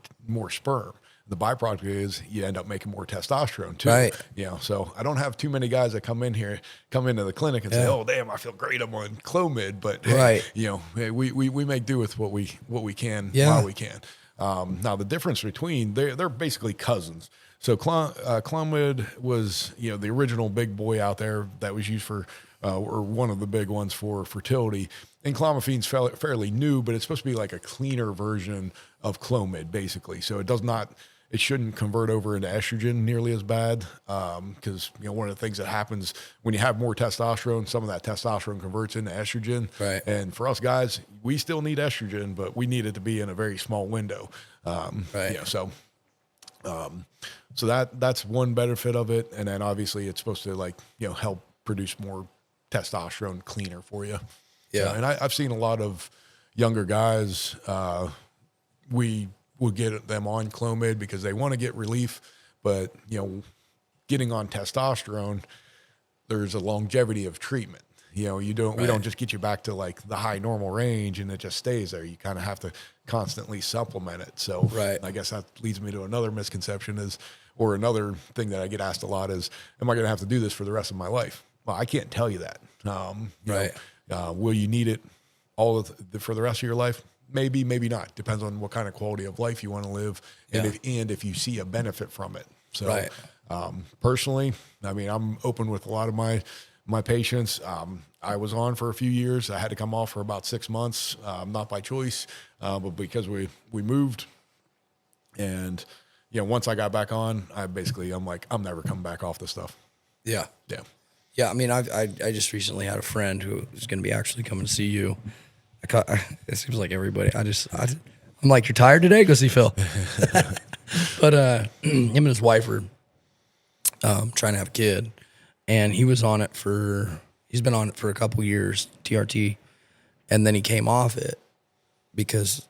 sperm. The byproduct is you end up making more testosterone too. Right. You know, so I don't have too many guys that come into the clinic and say, "Oh, damn, I feel great. I'm on Clomid," but Right. you know, we make do with what we can Yeah. while we can. Now the difference between they're basically cousins. So Clomid was, you know, the original big boy out there that was used for, or one of the big ones for fertility. And clomiphene's fairly new, but it's supposed to be like a cleaner version of Clomid, basically. So it shouldn't convert over into estrogen nearly as bad, because you know one of the things that happens when you have more testosterone, some of that testosterone converts into estrogen. Right. And for us guys, we still need estrogen, but we need it to be in a very small window. Right. You know, so that's one benefit of it, and then obviously it's supposed to, like, you know, help produce more testosterone cleaner for you. Yeah. And I've seen a lot of younger guys. We would get them on Clomid because they want to get relief, but you know, getting on testosterone, there's a longevity of treatment. You know, we don't just get you back to like the high normal range and it just stays there. You kind of have to constantly supplement it. So I guess that leads me to another misconception or another thing that I get asked a lot is, am I going to have to do this for the rest of my life? Well, I can't tell you that. You know, will you need it for the rest of your life? Maybe, maybe not. Depends on what kind of quality of life you want to live, and if you see a benefit from it. So, personally, I mean, I'm open with a lot of my patients. I was on for a few years. I had to come off for about 6 months, not by choice, but because we moved. And you know, once I got back on, I'm like, I'm never coming back off this stuff. Yeah. Yeah. Yeah. I mean, I just recently had a friend who is going to be actually coming to see you. It seems like everybody. I'm like, you're tired today? Go see Phil. But him and his wife were trying to have a kid, and he's been on it for a couple years, TRT, and then he came off it because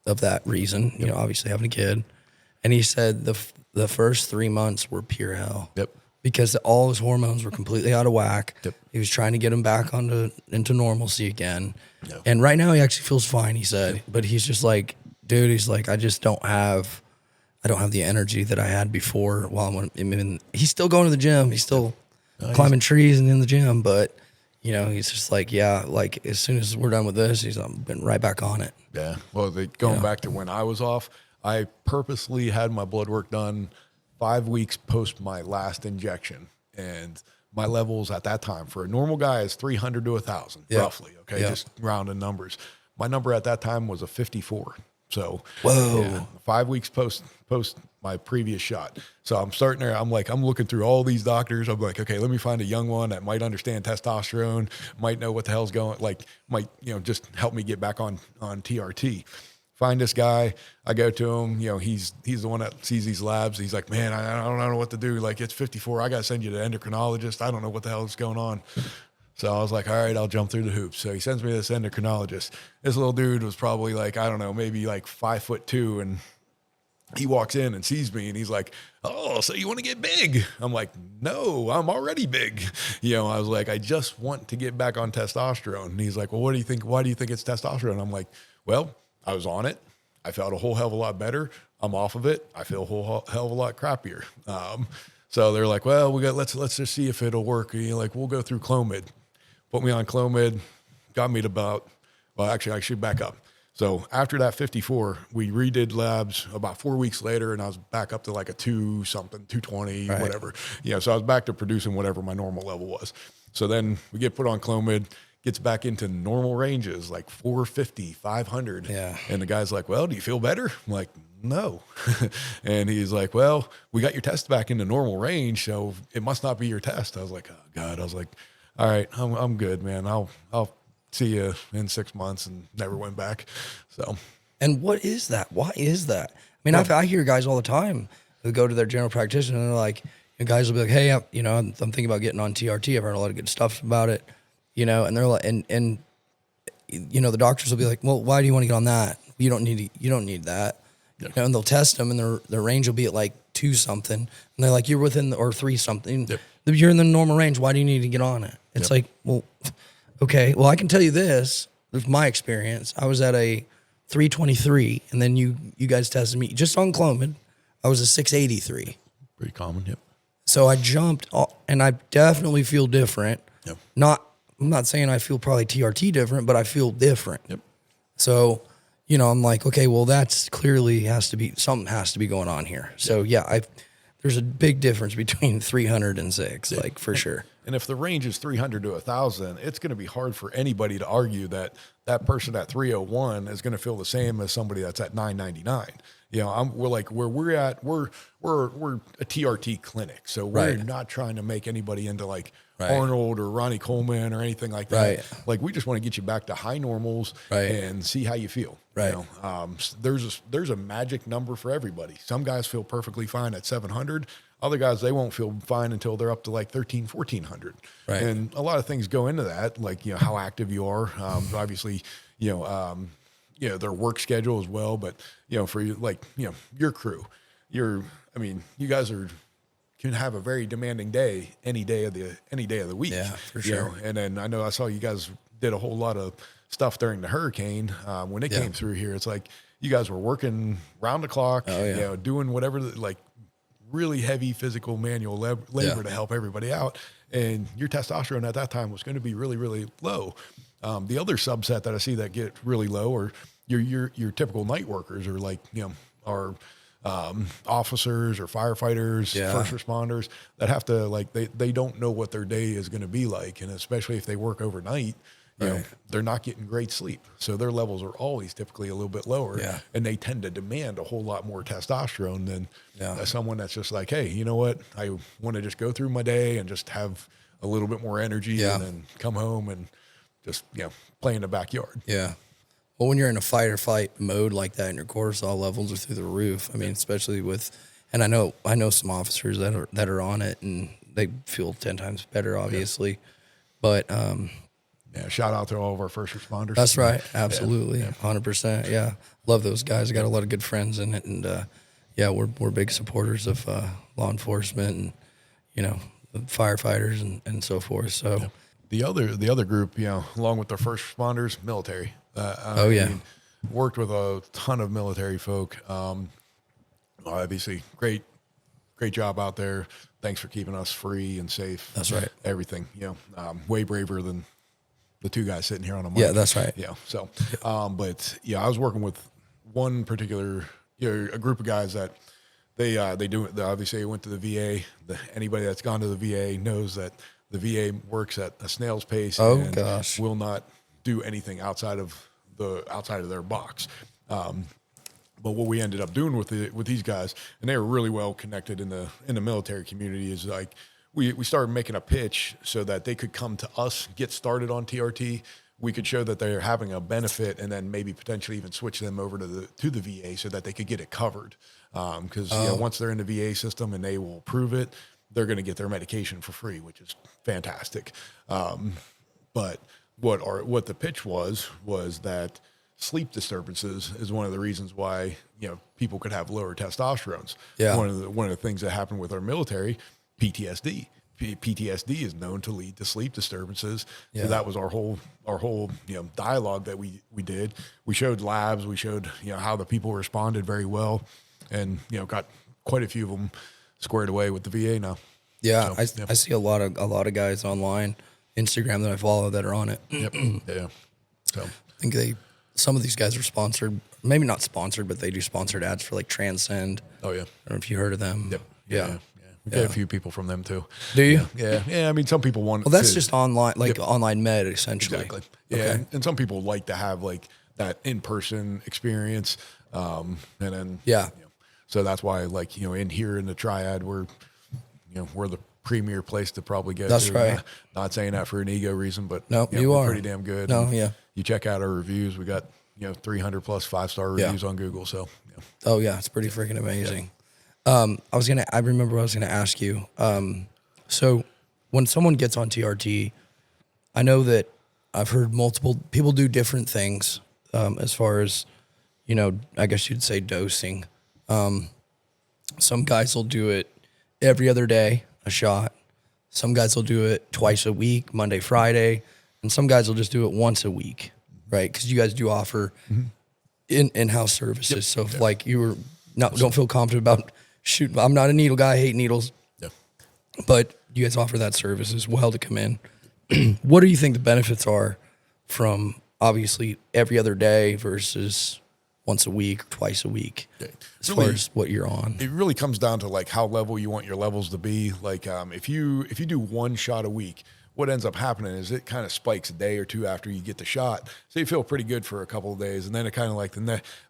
of that reason. You know, obviously having a kid, and he said the first 3 months were pure hell. Because all his hormones were completely out of whack. He was trying to get him back into normalcy again. And right now he actually feels fine, he said. But he's just like, dude, he's like, I don't have the energy that I had before he's still going to the gym. He's still climbing trees and in the gym. But, you know, he's just like, yeah, like as soon as we're done with this, he's been right back on it. Yeah. Well, going back to when I was off, I purposely had my blood work done 5 weeks post my last injection, and my levels at that time for a normal guy is 300 to 1,000 roughly. Okay. Just rounding numbers. My number at that time was a 54. So 5 weeks post my previous shot. So I'm starting there. I'm looking through all these doctors. I'm like, okay, let me find a young one that might understand testosterone, might know what the hell's going, might, you know, just help me get back on TRT. Find this guy. I go to him. You know, he's the one that sees these labs. He's like, man, I don't know what to do. Like, it's 54. I got to send you to an endocrinologist. I don't know what the hell is going on. So I was like, all right, I'll jump through the hoops. So he sends me to this endocrinologist. This little dude was probably like, I don't know, maybe like 5'2", and he walks in and sees me and he's like, oh, so you want to get big? I'm like, no, I'm already big. You know, I was like, I just want to get back on testosterone. And he's like, well, what do you think? Why do you think it's testosterone? I'm like, well, I was on it. I felt a whole hell of a lot better. I'm off of it. I feel a whole hell of a lot crappier. So they're like, well, let's just see if it'll work. You know, like, we'll go through Clomid. Put me on Clomid, got me to actually I should back up. So after that 54, we redid labs about 4 weeks later, and I was back up to like a 220, whatever. You know, so I was back to producing whatever my normal level was. So then we get put on Clomid, gets back into normal ranges, like 450, 500. Yeah. And the guy's like, well, do you feel better? I'm like, no. And he's like, well, we got your test back into normal range, so it must not be your test. I was like, oh God. I was like, all right, I'm good, man. I'll see you in 6 months, and never went back. So. And what is that? Why is that? I mean, I hear guys all the time who go to their general practitioner and they're like, and guys will be like, hey, I'm thinking about getting on TRT. I've heard a lot of good stuff about it. You know, and they're like, and you know, the doctors will be like, well, why do you want to get on that? You don't need that. You know, and they'll test them, and their range will be at like 2 something, and they're like, you're within or 3 something. You're in the normal range. Why do you need to get on it? It's like, well, Okay, well, I can tell you this with my experience. I was at a 323, and then you guys tested me just on Clomid. I was a 683. Pretty common. Yep. So I jumped, and I definitely feel different. Yep. I'm not saying I feel probably TRT different, but I feel different. Yep. So, I'm like, okay, well, that's clearly something has to be going on here. So yeah, there's a big difference between 300 and 6, like for sure. And if the range is 300 to 1,000, it's going to be hard for anybody to argue that that person at 301 is going to feel the same as somebody that's at 999. We're like where we're at. We're a TRT clinic, so we're not trying to make anybody into like Arnold or Ronnie Coleman or anything like that. Right. Like we just want to get you back to high normals and see how you feel. Right. There's a magic number for everybody. Some guys feel perfectly fine at 700. Other guys, they won't feel fine until they're up to like 1,400. Right. And a lot of things go into that, like, how active you are. Obviously, their work schedule as well. But, for you, like, your crew, you guys can have a very demanding day, any day of the week. Yeah, for sure. And then I saw you guys did a whole lot of stuff during the hurricane. When it came through here, it's like you guys were working round the clock, doing whatever, like, really heavy physical manual labor to help everybody out. And your testosterone at that time was going to be really, really low. The other subset that I see that get really low are your typical night workers, or like, our officers or firefighters, first responders that have to, like, they don't know what their day is going to be like. And especially if they work overnight, they're not getting great sleep. So their levels are always typically a little bit lower, and they tend to demand a whole lot more testosterone than someone that's just like, hey, you know what? I want to just go through my day and just have a little bit more energy and then come home and just, play in the backyard. Yeah. Well, when you're in a fight or flight mode like that and your cortisol levels are through the roof, I mean, especially and I know some officers that are on it and they feel 10 times better, obviously, but, shout out to all of our first responders. That's right. Absolutely. 100%. Yeah. Love those guys. I got a lot of good friends in it. And, we're big supporters of law enforcement and, the firefighters and so forth. So the other group, along with the first responders, military. Worked with a ton of military folk. Obviously, great job out there. Thanks for keeping us free and safe. That's right. Everything, way braver than the two guys sitting here on a mic. Yeah, that's right. Yeah. So, but I was working with one particular, a group of guys that they obviously went to the VA. Anybody that's gone to the VA knows that the VA works at a snail's pace. And will not do anything outside of their box. But what we ended up doing with these guys, and they were really well connected in the military community, is like we started making a pitch so that they could come to us, get started on TRT. We could show that they're having a benefit, and then maybe potentially even switch them over to the VA so that they could get it covered. Because once they're in the VA system and they will approve it, they're going to get their medication for free, which is fantastic. But what the pitch was that sleep disturbances is one of the reasons why people could have lower testosterones. Yeah. One of the things that happened with our military, PTSD. PTSD is known to lead to sleep disturbances. Yeah. So that was our whole dialogue that we did. We showed labs. We showed how the people responded very well, and got quite a few of them squared away with the VA now. Yeah, so, I see a lot of guys online, Instagram that I follow that are on it. Yep. Yeah. So I think some of these guys are sponsored, maybe not sponsored, but they do sponsored ads for like Transcend. Oh yeah. I don't know if you heard of them. Yep. Yeah. We get a few people from them too. Do you? Yeah. I mean, some people want. Well, that's just online, online med essentially. Exactly. Yeah. Okay. And some people like to have like that in-person experience. And then so that's why, like, in here in the Triad, we're the premier place to probably go. That's to. right. Not saying that for an ego reason, but you are pretty damn good. No, and you check out our reviews. We got 300 plus 5-star reviews on Google. So oh yeah, it's pretty freaking amazing. I remember I was gonna ask you. So when someone gets on TRT, I know that I've heard multiple people do different things as far as I guess you'd say dosing. Some guys will do it every other day, a shot. Some guys will do it twice a week, Monday, Friday. and some guys will just do it once a week, right? Because you guys do offer in-house services. So if like you were don't feel confident about shooting. I'm not a needle guy. I hate needles. Yeah. But you guys offer that service as well to come in. What do you think the benefits are from obviously every other day versus once a week, twice a week, as far as what you're on? It really comes down to like how level you want your levels to be. Like if you do one shot a week, what ends up happening is it kind of spikes a day or two after you get the shot. So you feel pretty good for a couple of days. And then it kind of like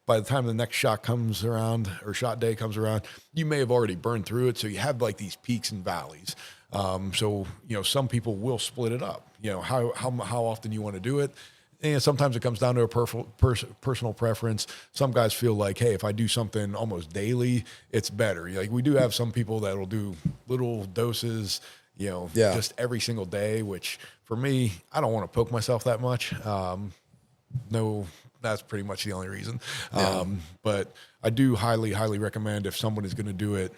by the time the next shot comes around or shot day comes around, you may have already burned through it. So you have like these peaks and valleys. So, some people will split it up, how often you want to do it. And sometimes it comes down to a personal preference. Some guys feel like, hey, if I do something almost daily, it's better. Like we do have some people that will do little doses, just every single day, which for me, I don't want to poke myself that much. No, that's pretty much the only reason. But I do highly, highly recommend if someone is going to do it,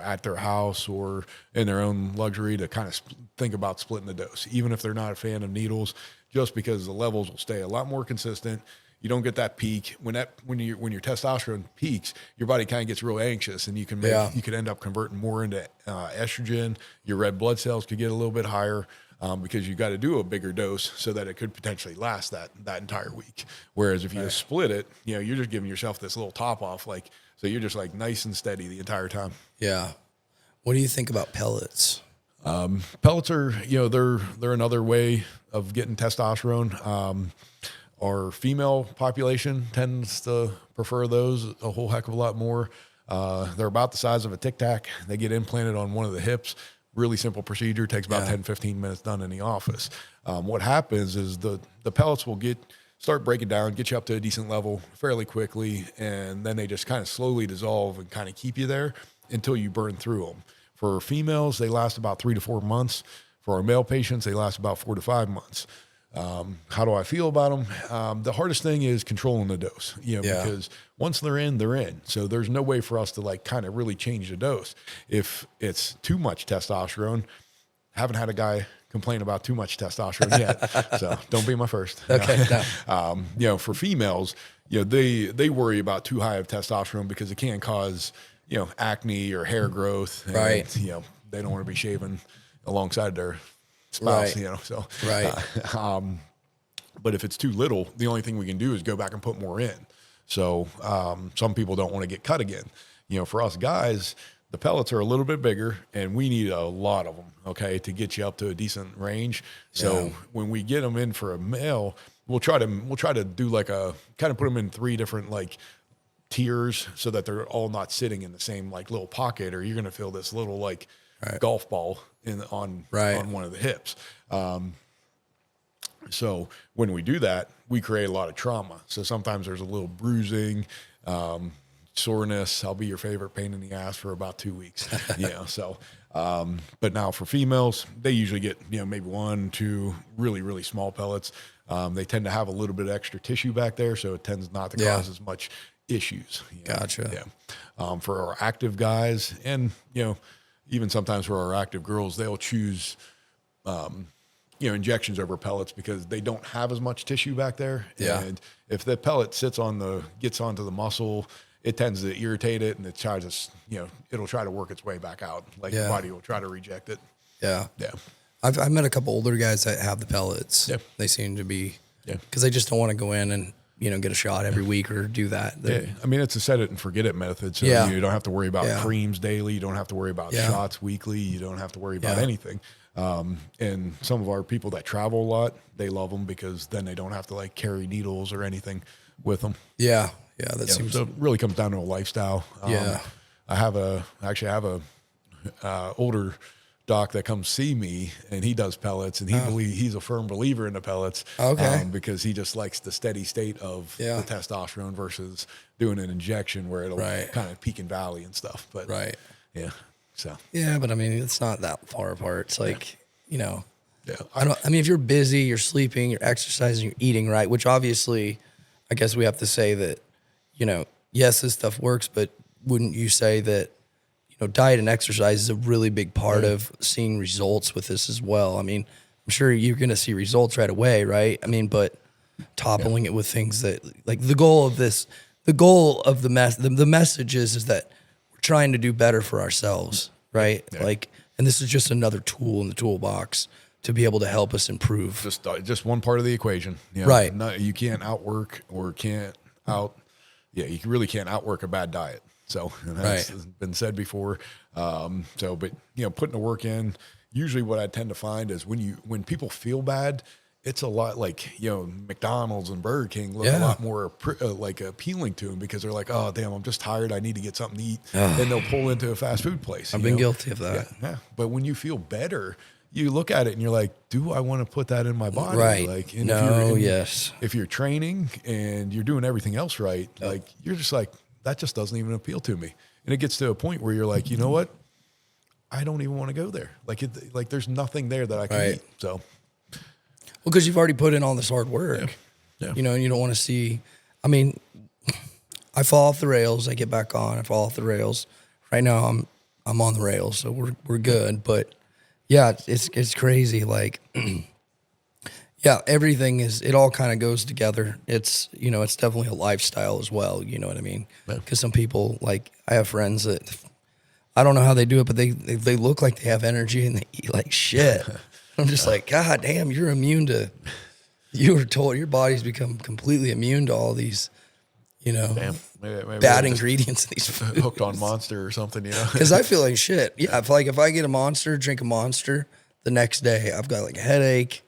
at their house or in their own luxury, to kind of think about splitting the dose, even if they're not a fan of needles, just because the levels will stay a lot more consistent. You don't get that peak when your testosterone peaks, your body kind of gets real anxious, and you could end up converting more into estrogen. Your red blood cells could get a little bit higher because you got to do a bigger dose so that it could potentially last that entire week. Whereas if you just split it, you're just giving yourself this little top off, so you're just like nice and steady the entire time. Yeah. What do you think about pellets? Pellets are, they're another way of getting testosterone. Our female population tends to prefer those a whole heck of a lot more. They're about the size of a Tic Tac. They get implanted on one of the hips. Really simple procedure. Takes about 10, 15 minutes done in the office. What happens is the pellets will start breaking down, get you up to a decent level fairly quickly, and then they just kind of slowly dissolve and kind of keep you there until you burn through them. For females, they last about 3 to 4 months. For our male patients, they last about 4 to 5 months. How do I feel about them? The hardest thing is controlling the dose, because once they're in. So there's no way for us to like kind of really change the dose. If it's too much testosterone, haven't had a guy complain about too much testosterone yet. So don't be my first. Okay. No. For females, they worry about too high of testosterone because it can cause, acne or hair growth. And, right. They don't want to be shaving alongside their spouse, Right. But if it's too little, the only thing we can do is go back and put more in. So some people don't want to get cut again. For us guys, the pellets are a little bit bigger, and we need a lot of them, okay, to get you up to a decent range. So when we get them in for a male, we'll try to do like a kind of put them in 3 different like tiers so that they're all not sitting in the same like little pocket, or you're going to feel this little like golf ball on one of the hips. So when we do that, we create a lot of trauma. So sometimes there's a little bruising, soreness. I'll be your favorite pain in the ass for about 2 weeks. But now for females, they usually get, maybe 1, 2 really, really small pellets. They tend to have a little bit of extra tissue back there, so it tends not to cause as much issues. Gotcha. For our active guys, and, even sometimes for our active girls, they'll choose, injections over pellets because they don't have as much tissue back there. Yeah. And if the pellet gets onto the muscle, it tends to irritate it, and it tries to, it'll try to work its way back out. Like the body will try to reject it. Yeah. Yeah. I've met a couple older guys that have the pellets. Yep. They seem to be, because they just don't want to go in and, get a shot every week or do that. I mean, it's a set it and forget it method. So you don't have to worry about creams daily. You don't have to worry about shots weekly. You don't have to worry about anything. And some of our people that travel a lot, they love them because then they don't have to like carry needles or anything with them. Yeah. Yeah. That seems. So it really comes down to a lifestyle. I have a older doc that comes see me, and he does pellets, and he's a firm believer in the pellets. Okay. Because he just likes the steady state of the testosterone versus doing an injection where it'll kind of peak and valley and stuff. But but I mean, it's not that far apart. It's like, I mean, if you're busy, you're sleeping, you're exercising, you're eating right, which obviously, I guess we have to say that, yes, this stuff works, but wouldn't you say that, diet and exercise is a really big part of seeing results with this as well? I mean, I'm sure you're going to see results right away, right? I mean, but toppling it with things that, like, the goal of the message is that we're trying to do better for ourselves, right? Yeah. Like, and this is just another tool in the toolbox to be able to help us improve. Just one part of the equation, Right? You can't outwork or you really can't outwork a bad diet. So that's been said before. But putting the work in, usually what I tend to find is when people feel bad, it's a lot like, McDonald's and Burger King look a lot more appealing to them because they're like, oh, damn, I'm just tired. I need to get something to eat. And they'll pull into a fast food place. I've been guilty of that. Yeah. But when you feel better, you look at it and you're like, do I want to put that in my body? Right. Like, if you're training and you're doing everything else right, like you're just like, that just doesn't even appeal to me. And it gets to a point where you're like, you know what? I don't even want to go there. Like there's nothing there that I can eat. So. Well, because you've already put in all this hard work, and you don't want to see. I mean, I fall off the rails. I get back on. I fall off the rails. Right now, I'm on the rails, so we're good. But yeah, it's crazy. Like, everything it all kind of goes together. It's it's definitely a lifestyle as well. You know what I mean? Because some people, like, I have friends that I don't know how they do it, but they look like they have energy and they eat like shit. I'm just like, God damn, you were told your body's become completely immune to all these, maybe bad ingredients in these foods. Hooked on Monster or something, Because I feel like shit. Yeah, if I get a Monster, drink a Monster, the next day I've got like a headache.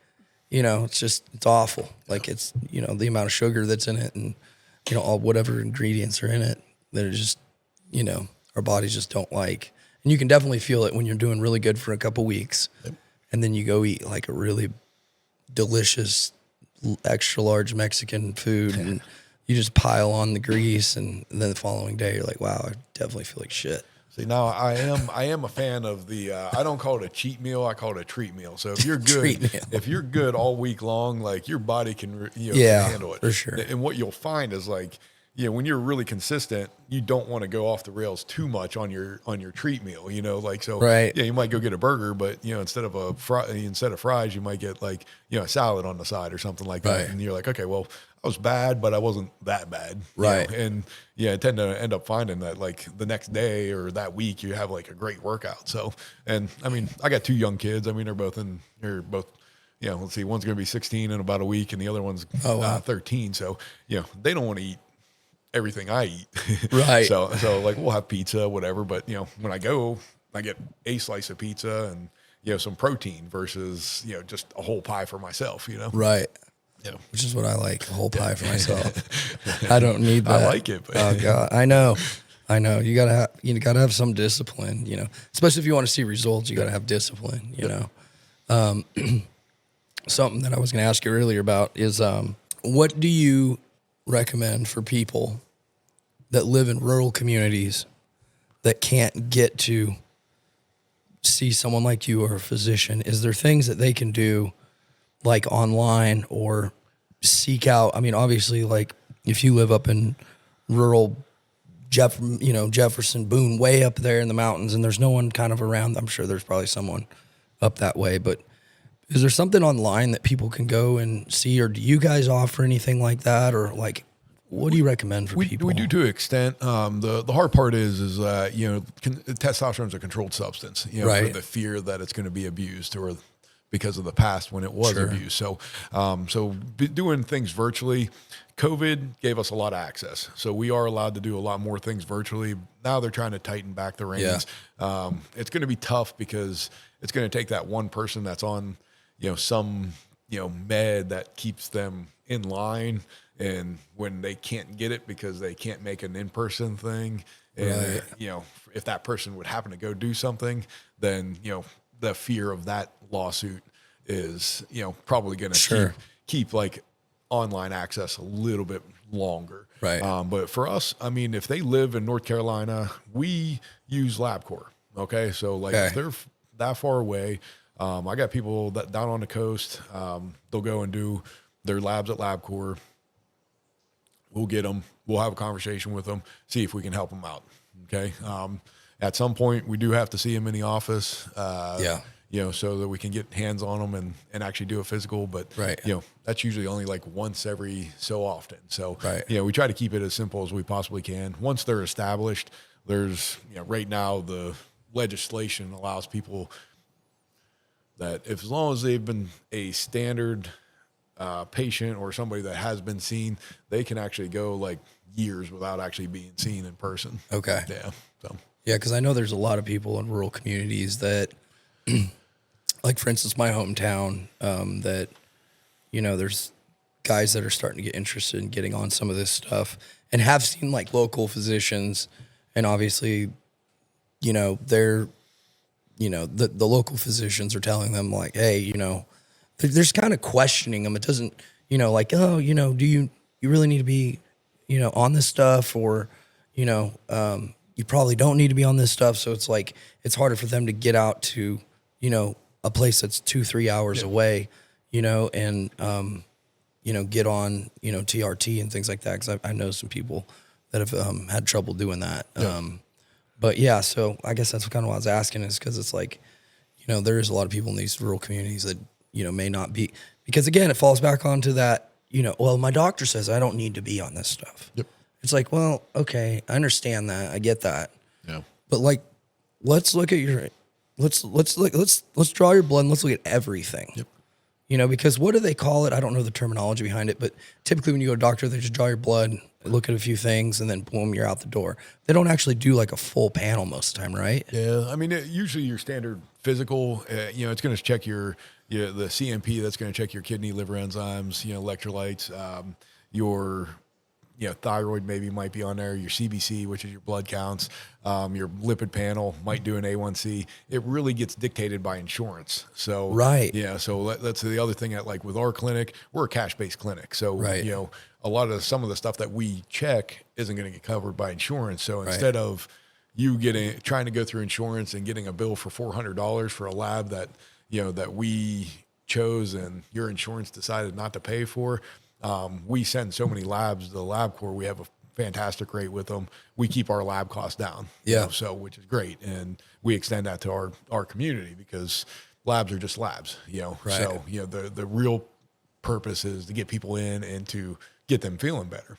It's awful. Like it's, the amount of sugar that's in it and, all whatever ingredients are in it that are just, our bodies just don't like. And you can definitely feel it when you're doing really good for a couple weeks. Yep. And then you go eat like a really delicious, extra large Mexican food and you just pile on the grease. And then the following day, you're like, wow, I definitely feel like shit. See, now I am a fan of the, I don't call it a cheat meal. I call it a treat meal. So if you're good, all week long, like your body can, can handle it. For sure. And what you'll find is like, when you're really consistent, you don't want to go off the rails too much on your treat meal, Right. You might go get a burger, but instead of fries, you might get like, a salad on the side or something like that. Right. And you're like, okay, well, I was bad, but I wasn't that bad. Right. And I tend to end up finding that like the next day or that week, you have like a great workout. So, and I mean, I got 2 young kids. I mean, they're both, let's see, one's going to be 16 in about a week and the other one's 13. So, they don't want to eat everything I eat. Right. So like we'll have pizza, whatever. But, when I go, I get a slice of pizza and, some protein versus, just a whole pie for myself, Right. Yeah. Which is what I like, a whole pie for myself. I don't need that. I like it. But. Oh God. I know. You gotta have some discipline, especially if you want to see results, you gotta have discipline, Something that I was going to ask you earlier about is, what do you recommend for people that live in rural communities that can't get to see someone like you or a physician? Is there things that they can do like online or seek out? I mean, obviously, like if you live up in rural Jefferson, Boone, way up there in the mountains and there's no one kind of around, I'm sure there's probably someone up that way, but is there something online that people can go and see, or do you guys offer anything like that? Or like, what do you recommend for people? We do to an extent. The hard part is testosterone is a controlled substance, right. For the fear that it's going to be abused or because of the past when it was abused. So, doing things virtually, COVID gave us a lot of access. So we are allowed to do a lot more things virtually. Now they're trying to tighten back the reins. Yeah. It's going to be tough because it's going to take that one person that's on, some, med that keeps them in line. And when they can't get it because they can't make an in-person thing, and, right. If that person would happen to go do something, then, the fear of that lawsuit is, probably going to keep like online access a little bit longer. Right. But for us, I mean, if they live in North Carolina, we use LabCorp. Okay. So like if they're that far away, I got people that down on the coast, they'll go and do their labs at LabCorp. We'll get them. We'll have a conversation with them, see if we can help them out. Okay. At some point, we do have to see them in the office. so that we can get hands on them and actually do a physical. But, Right. That's usually only like once every so often. So, Right. we try to keep it as simple as we possibly can. Once they're established, there's, right now the legislation allows people that if, as long as they've been a standard patient or somebody that has been seen, they can actually go like years without actually being seen in person. Okay. Yeah. So. Yeah, because I know there's a lot of people in rural communities that, like for instance, my hometown, that, there's guys that are starting to get interested in getting on some of this stuff and have seen like local physicians, and obviously, they're, the local physicians are telling them like, hey, there's kind of questioning them. It doesn't, like, oh, do you really need to be, on this stuff, or, you probably don't need to be on this stuff. So it's like, it's harder for them to get out to, a place that's 2-3 hours away, and, get on, TRT and things like that. Cause I know some people that have had trouble doing that. Yeah. But yeah, so I guess that's kind of what I was asking, is because it's like, there is a lot of people in these rural communities that, may not be, because again, it falls back onto that, well, my doctor says I don't need to be on this stuff. Yep. It's like, well, okay, I understand that. I get that. Yeah. But like, let's look at let's draw your blood and let's look at everything. Yep. Because what do they call it? I don't know the terminology behind it, but typically when you go to a doctor, they just draw your blood, look at a few things, and then boom, you're out the door. They don't actually do like a full panel most of the time, right? Yeah. I mean, usually your standard physical, it's going to check the CMP, that's going to check your kidney, liver enzymes, electrolytes, your, thyroid maybe might be on there, your CBC, which is your blood counts, your lipid panel might do an A1C. It really gets dictated by insurance. So, right. Yeah. So that's the other thing that, like with our clinic, we're a cash-based clinic. So, right. A lot of some of the stuff that we check isn't going to get covered by insurance. So instead of you trying to go through insurance and getting a bill for $400 for a lab that, that we chose and your insurance decided not to pay for, we send so many labs to the LabCorp. We have a fantastic rate with them. We keep our lab costs down. Yeah. So, which is great. And we extend that to our community, because labs are just labs, Right. So, the real purpose is to get people in and to get them feeling better.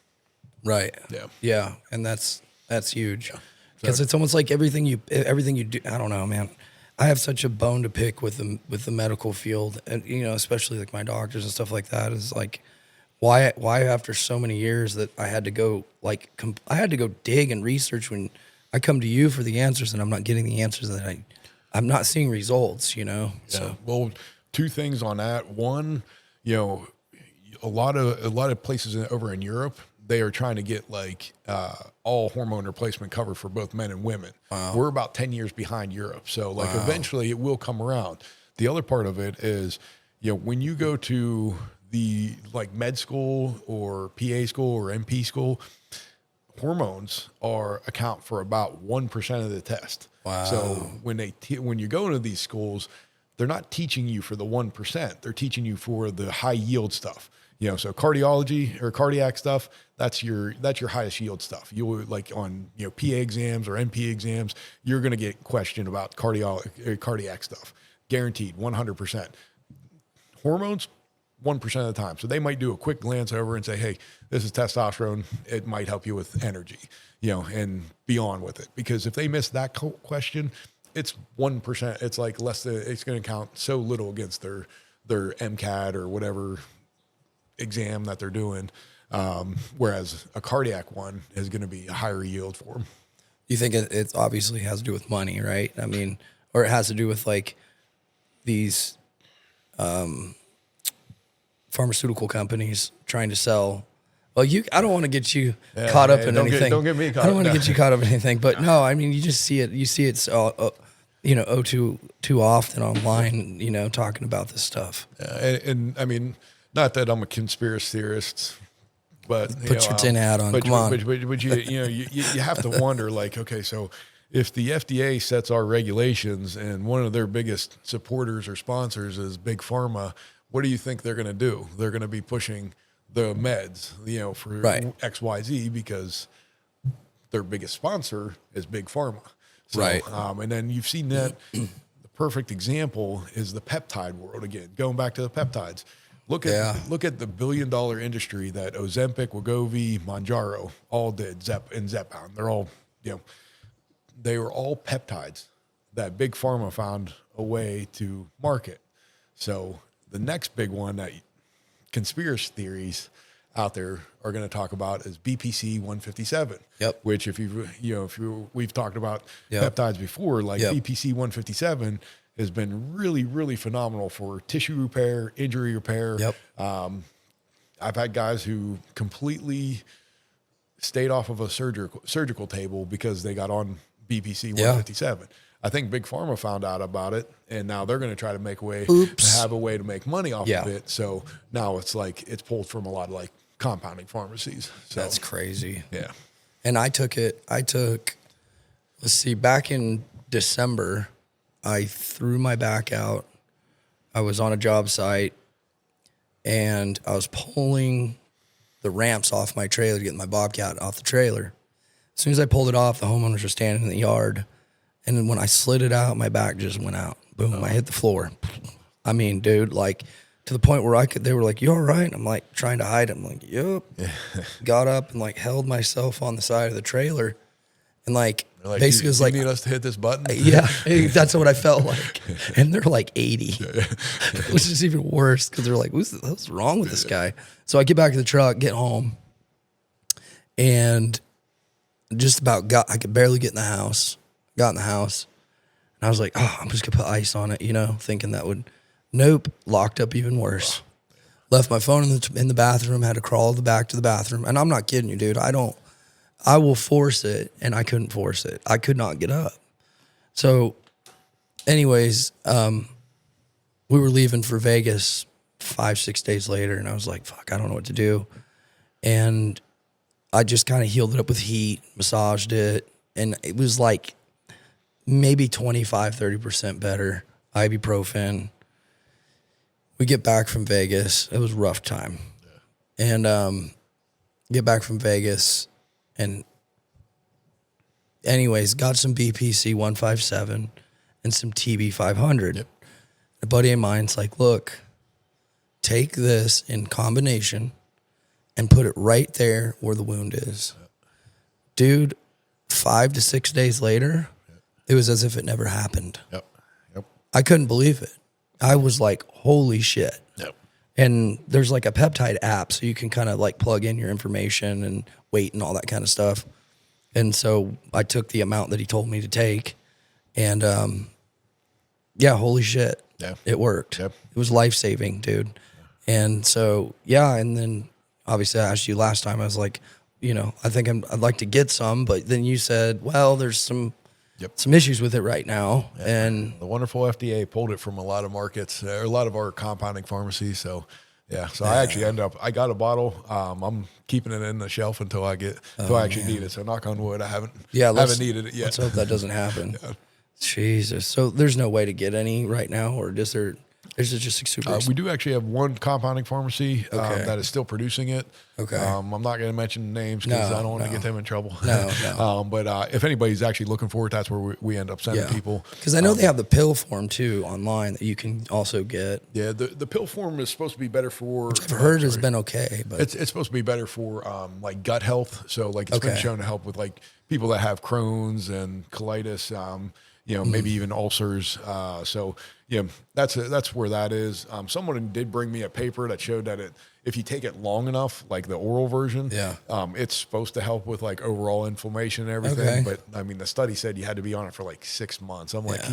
Right. Yeah. Yeah. And that's huge. Yeah. Because it's almost like everything you do. I don't know, man. I have such a bone to pick with the medical field, and especially like my doctors and stuff like that, is like, why after so many years that I had to go dig and research when I come to you for the answers, and I'm not getting the answers that I'm not seeing results, Yeah. So Well, two things on that. One, a lot of places over in Europe, they are trying to get like all hormone replacement covered for both men and women. Wow. We're about 10 years behind Europe. So like eventually it will come around. The other part of it is, when you go to the like med school or PA school or MP school, hormones account for about 1% of the test. Wow. So when you go into these schools, they're not teaching you for the 1%. They're teaching you for the high yield stuff. So cardiology or cardiac stuff, that's your highest yield stuff. You'll like on, PA exams or MP exams, you're going to get questioned about cardiac stuff. Guaranteed 100%. Hormones, 1% of the time. So they might do a quick glance over and say, hey, this is testosterone. It might help you with energy, and be on with it. Because if they miss that question, it's 1%. It's like it's going to count so little against their MCAT or whatever exam that they're doing. Whereas a cardiac one is going to be a higher yield for them. you think it obviously has to do with money, right? I mean, or it has to do with like these pharmaceutical companies trying to sell. Well, I don't want to get you caught up in anything. Don't get me caught up. I don't want to get you caught up in anything. But no, I mean, you just see it. You see it, too often online. Talking about this stuff. And I mean, not that I'm a conspiracy theorist, but Put your tin hat on. Come on. But you have to wonder, like, okay, so if the FDA sets our regulations and one of their biggest supporters or sponsors is Big Pharma, what do you think they're going to do? They're going to be pushing the meds, for Right. XYZ because their biggest sponsor is Big Pharma. So, Right. And then you've seen that the perfect example is the peptide world again. Going back to the peptides, look at the $1 billion industry that Ozempic, Wegovy, Mounjaro all did. Zepbound. They're all they were all peptides that big pharma found a way to market. So the next big one that conspiracy theories out there are going to talk about is BPC 157. Yep. Which we've talked about peptides before, like BPC 157 has been really, really phenomenal for tissue repair, injury repair. Yep. I've had guys who completely stayed off of a surgical table because they got on BPC 157. I think Big Pharma found out about it, and now they're going to try to make a way to have a way to make money off of it. So now it's like it's pulled from a lot of like compounding pharmacies. So that's crazy. Yeah. And let's see, back in December, I threw my back out. I was on a job site and I was pulling the ramps off my trailer to get my Bobcat off the trailer. As soon as I pulled it off, the homeowners were standing in the yard. And then when I slid it out, my back just went out. Boom, I hit the floor. I mean, dude, like to the point where they were like, "You all right?" I'm like trying to hide it. I'm like, "Yep." Got up and like held myself on the side of the trailer. And like basically it was like, "You need us to hit this button?" Yeah, that's what I felt like. And they're like 80, which is even worse because they're like, what's wrong with this guy? So I get back to the truck, get home, and I could barely get in the house. Got in the house, and I was like, oh, I'm just going to put ice on it, thinking that would, nope, locked up even worse. Left my phone in the bathroom, had to crawl back to the bathroom. And I'm not kidding you, dude. I will force it, and I couldn't force it. I could not get up. So anyways, we were leaving for Vegas 5-6 days later, and I was like, fuck, I don't know what to do. And I just kind of healed it up with heat, massaged it, and it was like maybe 25-30% better. Ibuprofen. We get back from Vegas. It was a rough time. And get back from Vegas, and anyways, got some BPC 157 and some TB 500. Yep. A buddy of mine's like, look, take this in combination and put it right there where the wound is. Yep. Dude, 5 to 6 days later, it was as if it never happened. Yep. I couldn't believe it. I was like, holy shit. Yep. And there's like a peptide app, so you can kind of like plug in your information and weight and all that kind of stuff. And so I took the amount that he told me to take, and holy shit. Yeah. It worked. Yep. It was life-saving, dude. And so, and then obviously I asked you last time, I was like, I think I'd like to get some, but then you said, well, there's some issues with it right now. Yeah. And the wonderful FDA pulled it from a lot of markets, or a lot of our compounding pharmacies. So, I actually I got a bottle. I'm keeping it in the shelf until I actually need it. So knock on wood, I haven't needed it yet. Let's hope that doesn't happen. Jesus. So there's no way to get any right now, or is it just super? We do actually have one compounding pharmacy that is still producing it. Okay. I'm not going to mention names because I don't want to get them in trouble. No. But if anybody's actually looking for it, that's where we end up sending people. Because I know they have the pill form too online that you can also get. Yeah, the pill form is supposed to be better for. Which I've heard has been okay, but it's supposed to be better for like gut health. So like it's been shown to help with like people that have Crohn's and colitis. Maybe even ulcers. That's where that is. Someone did bring me a paper that showed that if you take it long enough, like the oral version, it's supposed to help with like overall inflammation and everything. But I mean, the study said you had to be on it for like 6 months. I'm like,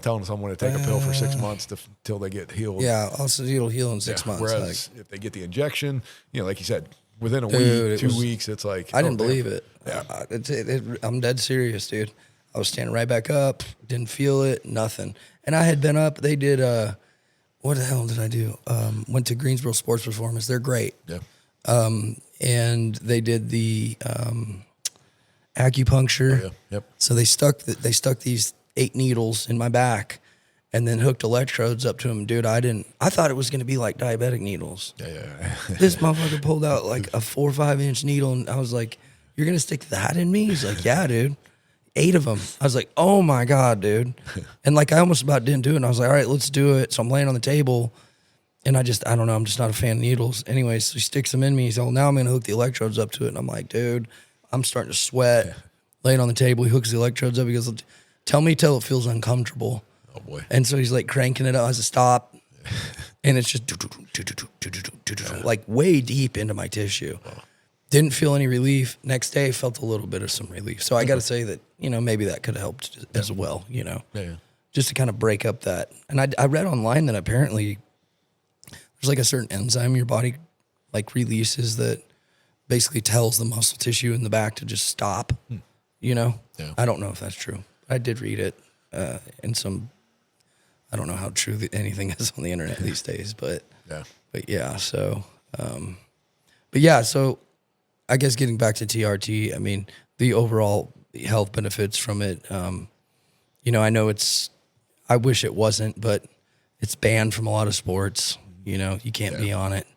telling someone to take a pill for 6 months till they get healed. Yeah, also it'll heal in 6 months. Whereas if they get the injection, like you said, within a week, 2 weeks, it's like I didn't believe it. Yeah, I'm dead serious, dude. I was standing right back up, didn't feel it, nothing. And I had been up. They did, what the hell did I do? Went to Greensboro Sports Performance. They're great. Yeah. And they did the acupuncture. Oh, yeah. Yep. So they stuck these 8 needles in my back and then hooked electrodes up to them. Dude, I thought it was going to be like diabetic needles. Yeah. This motherfucker pulled out like a 4 or 5 inch needle, and I was like, you're going to stick that in me? He's like, yeah, dude. 8 of them. I was like, oh my God, dude. And like, I almost about didn't do it. And I was like, all right, let's do it. So I'm laying on the table and I don't know. I'm just not a fan of needles. Anyways, so he sticks them in me. He's like, well, now I'm going to hook the electrodes up to it. And I'm like, dude, I'm starting to sweat. Laying on the table, he hooks the electrodes up. He goes, tell me till it feels uncomfortable. Oh boy. And so he's like cranking it up as a stop. And it's just like way deep into my tissue. Didn't feel any relief. Next day, felt a little bit of some relief. So I got to say that, maybe that could have helped as well, just to kind of break up that. And I read online that apparently there's like a certain enzyme your body like releases that basically tells the muscle tissue in the back to just stop, Yeah. I don't know if that's true. I did read it in some, I don't know how true anything is on the internet these days, but yeah, so, so I guess getting back to TRT, I mean, the overall health benefits from it, I know I wish it wasn't, but it's banned from a lot of sports. You can't be on it.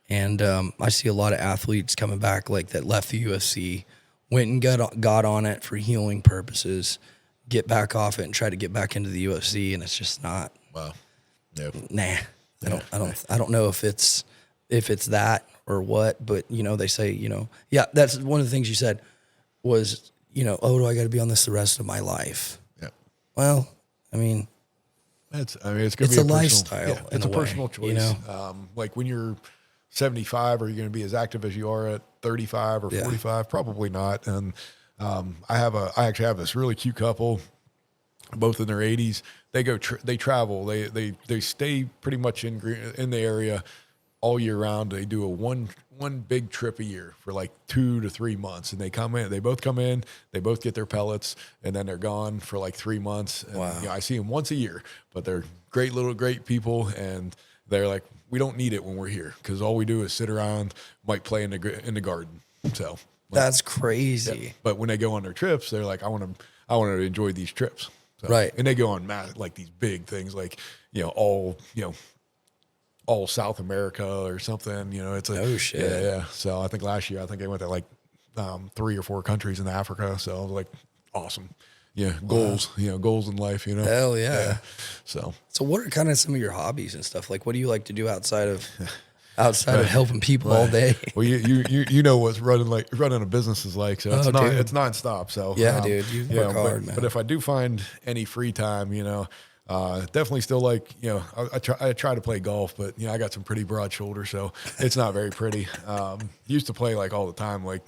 And I see a lot of athletes coming back like that left the UFC, went and got on it for healing purposes, get back off it and try to get back into the UFC, and it's just not. Wow. Nope. Nah. I don't know if it's that or what, but they say, that's one of the things you said was, do I got to be on this the rest of my life? Yeah. Well, I mean, it's gonna it's be a lifestyle. Yeah, it's a personal way, choice. Like when you're 75, are you going to be as active as you are at 35 or 45? Probably not. And I actually have this really cute couple, both in their 80s. They travel. They stay pretty much in the area all year round. They do a one big trip a year for like 2 to 3 months, and they both come in, they both get their pellets, and then they're gone for like 3 months. And, wow. I see them once a year, but they're great people, and they're like, we don't need it when we're here because all we do is sit around, might play in the garden. So that's crazy. Yeah. But when they go on their trips, they're like, I want to enjoy these trips. So, right. And they go on like these big things, like all South America or something. It's oh shit. Yeah. So I think last year they went to like 3 or 4 countries in Africa. So I was like, awesome. Yeah, goals. Wow. Goals in life. Hell yeah. So what are kind of some of your hobbies and stuff? Like, what do you like to do outside of helping people all day? Well, you know what running a business is like. So it's nonstop. So yeah, dude, you work hard, man. But if I do find any free time, definitely still like, I try to play golf, but I got some pretty broad shoulders, so it's not very pretty. Used to play like all the time. Like,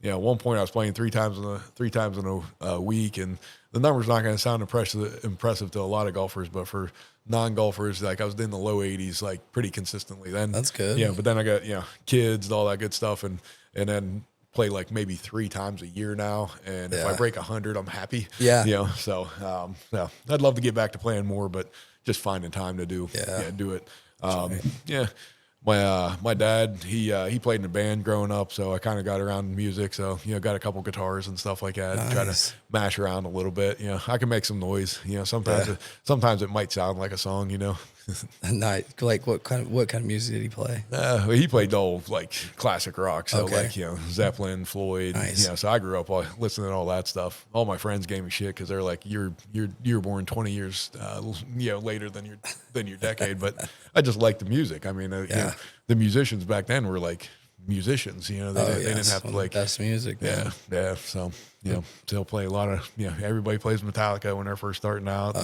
at one point I was playing three times in a week, and the number's not going to sound impressive to a lot of golfers, but for non-golfers, like I was in the low 80s, like pretty consistently. Then that's good. Yeah, but then I got kids and all that good stuff, and then play like maybe 3 times a year now, and if I break 100, I'm happy. Yeah. So I'd love to get back to playing more, but just finding time to do it. Yeah. My dad, he played in a band growing up, so I kind of got around music. So got a couple guitars and stuff like that. Nice. Try to mash around a little bit. I can make some noise. Sometimes it might sound like a song. Nice. Like what kind of music did he play? He played all like classic rock, so okay. like Zeppelin, Floyd. Nice. So I grew up listening to all that stuff. All my friends gave me shit because they're like, you were born 20 years later than your decade, but I just like the music. I mean, the musicians back then were like musicians. They didn't have to like best music. Man. Yeah. So still play a lot of everybody plays Metallica when they're first starting out.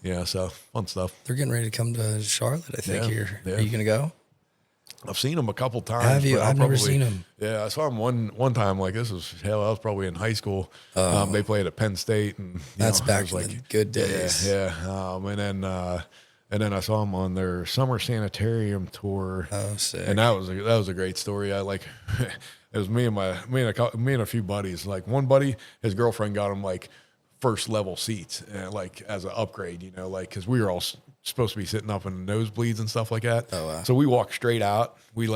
Yeah. So fun stuff. They're getting ready to come to Charlotte, I think. Here, are you gonna go? I've seen them a couple times. Have you? I've never seen them. Yeah, I saw them one time. Like I was probably in high school. They played at Penn State, and that's back in the good days. Yeah. And then I saw them on their summer sanitarium tour. Oh, sick! And that was a great story. I like it was me and a few buddies. Like one buddy, his girlfriend got him like first level seats, like as an upgrade. Like because we were all supposed to be sitting up in nosebleeds and stuff like that. Oh wow! So we walked straight out. We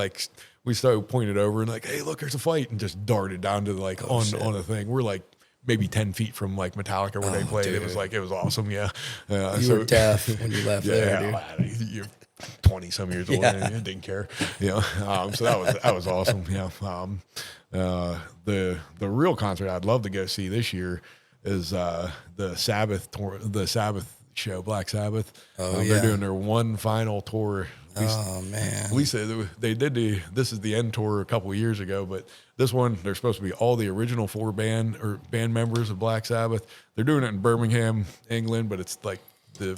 started pointed over and like, hey, look, there's a fight, and just darted down to like on the thing. We're like maybe 10 feet from like Metallica where they played. Dude. It was awesome. Yeah. You were deaf when you left there, dude. You're 20 some years old and you didn't care. So that was awesome. The real concert I'd love to go see this year, is the Sabbath tour, the Sabbath show, Black Sabbath. Oh, They're doing their one final tour. Oh man. At least they did this is the end tour a couple of years ago, but this one they're supposed to be all the original four band members of Black Sabbath. They're doing it in Birmingham, England, but it's like the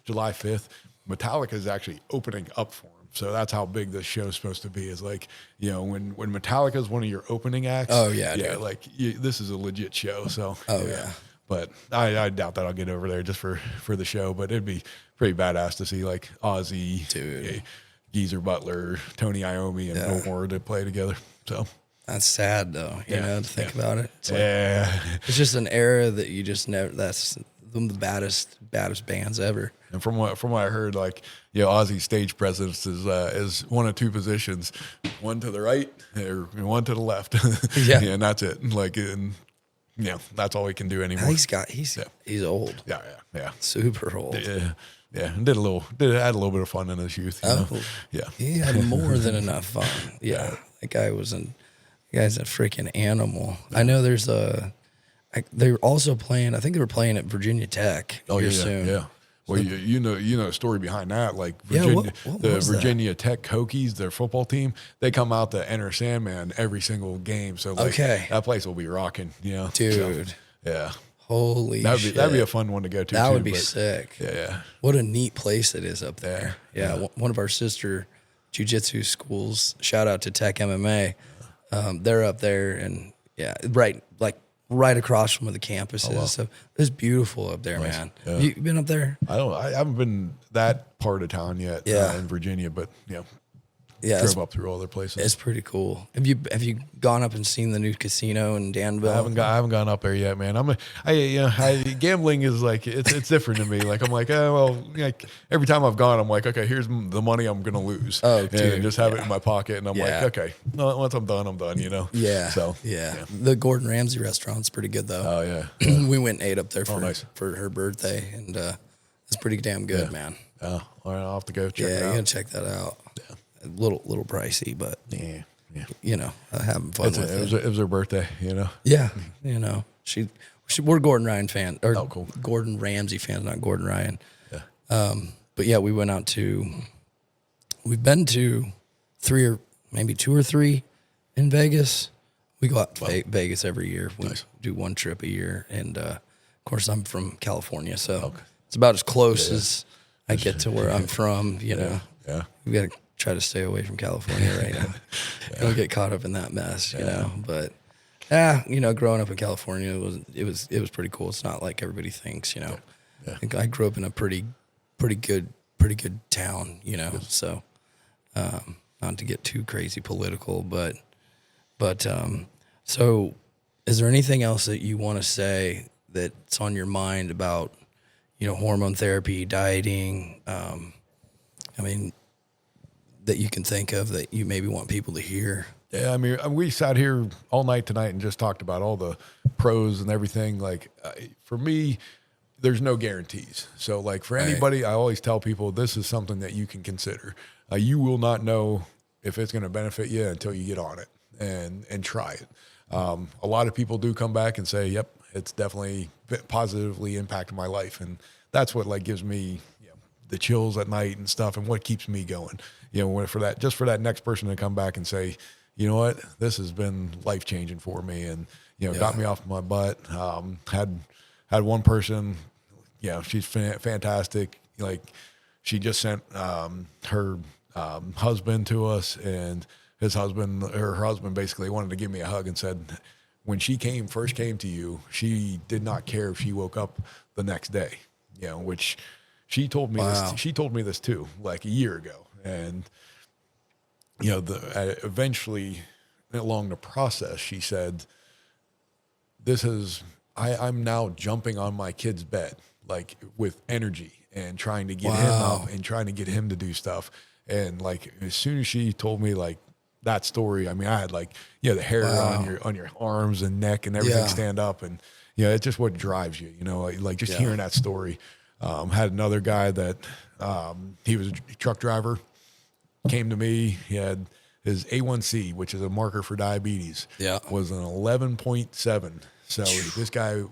July 5th. Metallica is actually opening up for them. So that's how big this show's supposed to be. Is like, you know, when Metallica is one of your opening acts. Oh yeah, yeah, dude. like this is a legit show. So Yeah. But I doubt that I'll get over there just for the show. But it'd be pretty badass to see like Ozzy, Dude. Geezer Butler, Tony Iommi, and Bill Moore to play together. So That's sad though, you know, to think about it. It's like, yeah, it's just an era that you just never. That's one of the baddest bands ever. and from what I heard, like, you know, Ozzy's stage presence is one of two positions, one to the right or one to the left. Yeah. And that's it. Like, and you know, that's all he can do anymore. He's old. Yeah. Super old. Yeah. And add a little bit of fun in his youth. You know? Yeah. He had more than enough fun. Yeah. That guy's a freaking animal. I know they were also playing, I think they were playing at Virginia Tech here soon. Yeah. Well, you know the story behind that. Like Yeah, Virginia, what the was that? Virginia Tech Hokies, their football team, they come out to enter Sandman every single game. So like, that place will be rocking. You know, Dude. So, yeah. Holy shit. That'd be a fun one to go to. That too, would be but, sick. Yeah. What a neat place it is up there. Yeah. One of our sister jiu-jitsu schools, shout out to Tech MMA. They're up there and right across from where the campuses. wow. So it's beautiful up there, man. Yeah. You been up there? I haven't been that part of town yet. In Virginia, but you know, Yeah. drove up through all their places. It's pretty cool. Have you gone up and seen the new casino in Danville? I haven't gone up there yet, man. Gambling is like it's different to me. Like I'm like, oh well, like every time I've gone, I'm like, okay, here's the money I'm gonna lose. Oh, dude, and just have it in my pocket, and I'm like, okay, no, once I'm done, you know. Yeah. So yeah. The Gordon Ramsay restaurant's pretty good though. Oh yeah. We went and ate up there for her birthday, and it's pretty damn good, man. Oh, all right, I'll have to go check it Yeah, you out. gotta check that out. Yeah. A little pricey, but Yeah. you know, having fun with it. It was her birthday, you know. Yeah, you know, we're Gordon Ryan fans, or cool. Gordon Ramsay fans, not Gordon Ryan. Yeah. But yeah, we've been to two or three in Vegas. We go out to Vegas every year. We do one trip a year, and of course, I'm from California, so it's about as close as I get to where I'm from. You know, we got to try to stay away from California right now. Don't get caught up in that mess, you know. But you know, growing up in California it was pretty cool. It's not like everybody thinks, you know. I think I grew up in a pretty good town, you know. So not to get too crazy political, but so is there anything else that you want to say that's on your mind about, you know, hormone therapy, dieting, I mean, that you can think of that you maybe want people to hear? Yeah, I mean, we sat here all night tonight and just talked about all the pros and everything. Like, for me, there's no guarantees. So, like, for anybody, I always tell people this is something that you can consider. You will not know if it's going to benefit you until you get on it and try it. A lot of people do come back and say, yep, it's definitely positively impacted my life. And that's what, like, gives me the chills at night and stuff, and what keeps me going. You know, for that next person to come back and say, you know what, this has been life changing for me, and got me off my butt. Had one person, she's fantastic. Like, she just sent her husband to us, and her husband basically wanted to give me a hug and said, when she first came to you, she did not care if she woke up the next day. Which she told me this. She told me this too, like a year ago, and eventually along the process, she said, I'm now jumping on my kid's bed, like with energy, and trying to get him up and trying to get him to do stuff. And like, as soon as she told me like that story, I mean, I had like, the hair on your arms and neck and everything stand up. And, it's just what drives you, like just hearing that story. Had another guy that, he was a truck driver, came to me. He had his A1C, which is a marker for diabetes, was an 11.7. So this guy,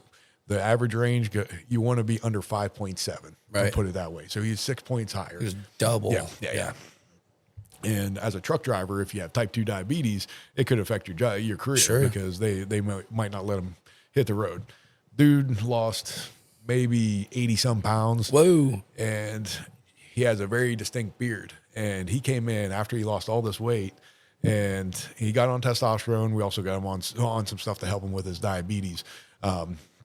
the average range, you want to be under 5.7. Right. Put it that way. So he's 6 points higher. It was double. Yeah. And as a truck driver, if you have type 2 diabetes, it could affect your career because they might not let him hit the road. Dude lost maybe 80 some pounds. Whoa. And he has a very distinct beard. And he came in after he lost all this weight, and he got on testosterone. We also got him on some stuff to help him with his diabetes.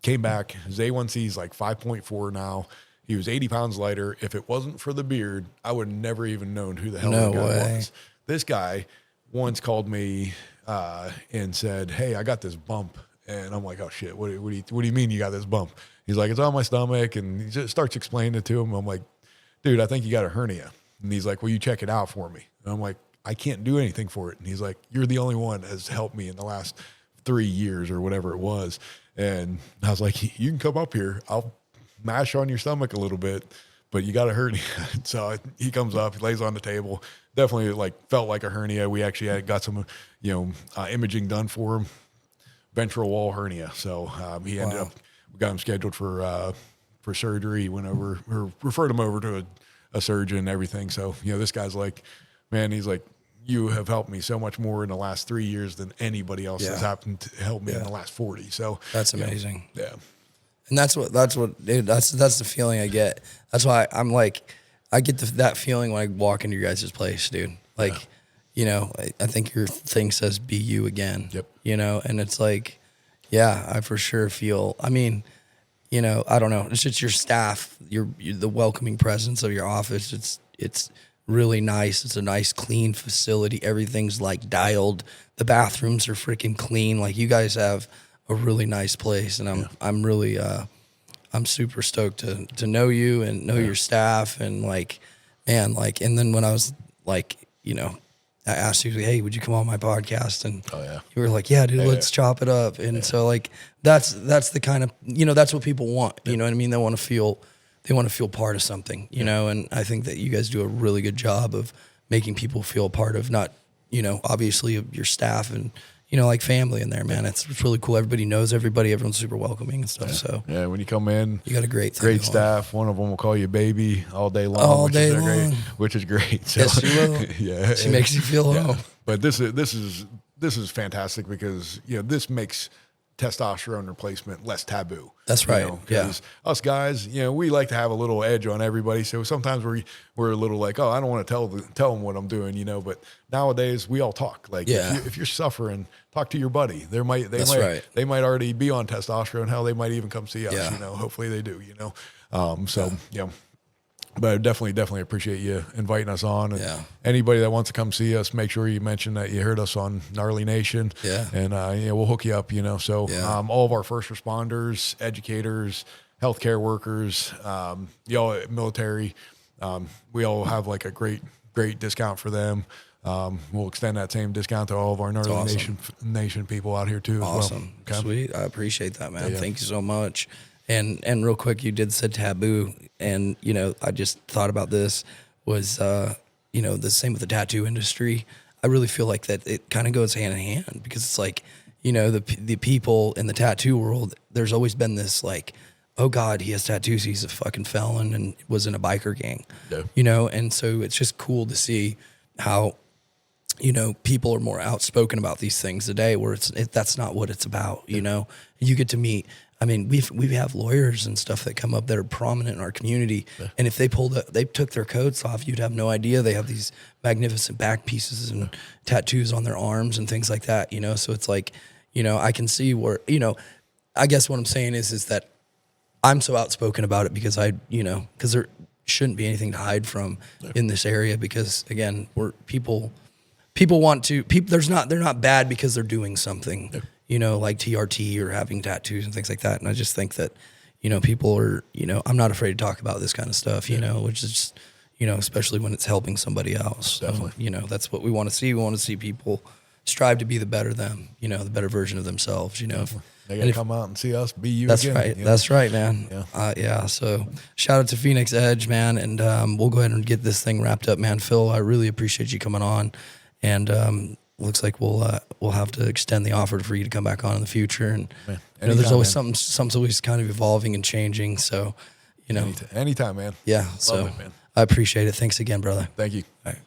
Came back. His A1C is like 5.4 now. He was 80 pounds lighter. If it wasn't for the beard, I would have never even known who the hell that guy was. This guy once called me and said, "Hey, I got this bump." And I'm like, "Oh shit, what do you mean you got this bump?" He's like, "It's on my stomach." And he just starts explaining it to him. I'm like, "Dude, I think you got a hernia." And he's like, "Will you check it out for me?" And I'm like, "I can't do anything for it." And he's like, "You're the only one that has helped me in the last 3 years," or whatever it was. And I was like, "You can come up here. I'll mash on your stomach a little bit, but you got a hernia." So he comes up, he lays on the table. Definitely felt like a hernia. We actually got some, imaging done for him. Ventral wall hernia. So he ended up, we got him scheduled for surgery. He went over, or referred him over to a surgeon and everything. So, this guy's like, man, he's like, "You have helped me so much more in the last 3 years than anybody else has happened to help me in the last 40. So that's amazing. Yeah. And that's what, dude, that's the feeling I get. That's why I'm like, I get that feeling when I walk into your guys' place, dude. Like, I think your thing says "be you again." Yep. And it's like, yeah, I for sure feel, I mean, I don't know. It's just your staff, the welcoming presence of your office. It's really nice. It's a nice, clean facility. Everything's dialed. The bathrooms are freaking clean. Like, you guys have a really nice place, and I'm really I'm super stoked to know you and know your staff, and and then when I was I asked you, "Hey, would you come on my podcast?" And you were like, "Yeah, dude, let's chop it up." And so that's the kind of, that's what people want. You know what I mean? They want to feel part of something, and I think that you guys do a really good job of making people feel part of, not, obviously of your staff and, family in there, man. It's really cool. Everybody knows everybody. Everyone's super welcoming and stuff. So when you come in, you got a great staff. One of them will call you baby all day long. Which is great. So, yes, she will. Yeah. She makes you feel home. But this is fantastic because, this makes testosterone replacement less taboo. That's right. Because us guys, we like to have a little edge on everybody. So sometimes we're a little like, "Oh, I don't want to tell them what I'm doing," But nowadays we all talk. If you're suffering, talk to your buddy. They might already be on testosterone. Hell, they might even come see us. Hopefully they do. But I definitely appreciate you inviting us on. And anybody that wants to come see us, make sure you mention that you heard us on Gnarly Nation. Yeah. And we'll hook you up. So all of our first responders, educators, healthcare workers, military, we all have a great discount for them. We'll extend that same discount to all of our Gnarly Nation people out here too. Awesome. As well. Okay? Sweet. I appreciate that, man. Thank you so much. And real quick, you said taboo, and I just thought about this was the same with the tattoo industry. I really feel like that it kind of goes hand in hand, because it's the people in the tattoo world, there's always been this oh God, he has tattoos, he's a fucking felon and was in a biker gang. And so it's just cool to see how people are more outspoken about these things today, where that's not what it's about. You get to meet, I mean, we have lawyers and stuff that come up that are prominent in our community, and if they took their coats off, you'd have no idea they have these magnificent back pieces and tattoos on their arms and things like that. So it's I can see where, I guess what I'm saying is that I'm so outspoken about it because because there shouldn't be anything to hide from in this area, because again, people want to, they're not bad because they're doing something. Like TRT or having tattoos and things like that. And I just think that, people are, I'm not afraid to talk about this kind of stuff, which is just, especially when it's helping somebody else. Definitely. So, that's what we want to see. We want to see people strive to be the better them, the better version of themselves, They got to come out and see us, be you that's again. Right. That's right, man. So shout out to Phoenix Edge, man. And we'll go ahead and get this thing wrapped up, man. Phil, I really appreciate you coming on. And looks like we'll have to extend the offer for you to come back on in the future. And Man, you know, there's anytime, always man. something's always kind of evolving and changing. So, you know, Anytime, man. yeah. Love So it, man. I appreciate it. Thanks again, brother. Thank you. All right.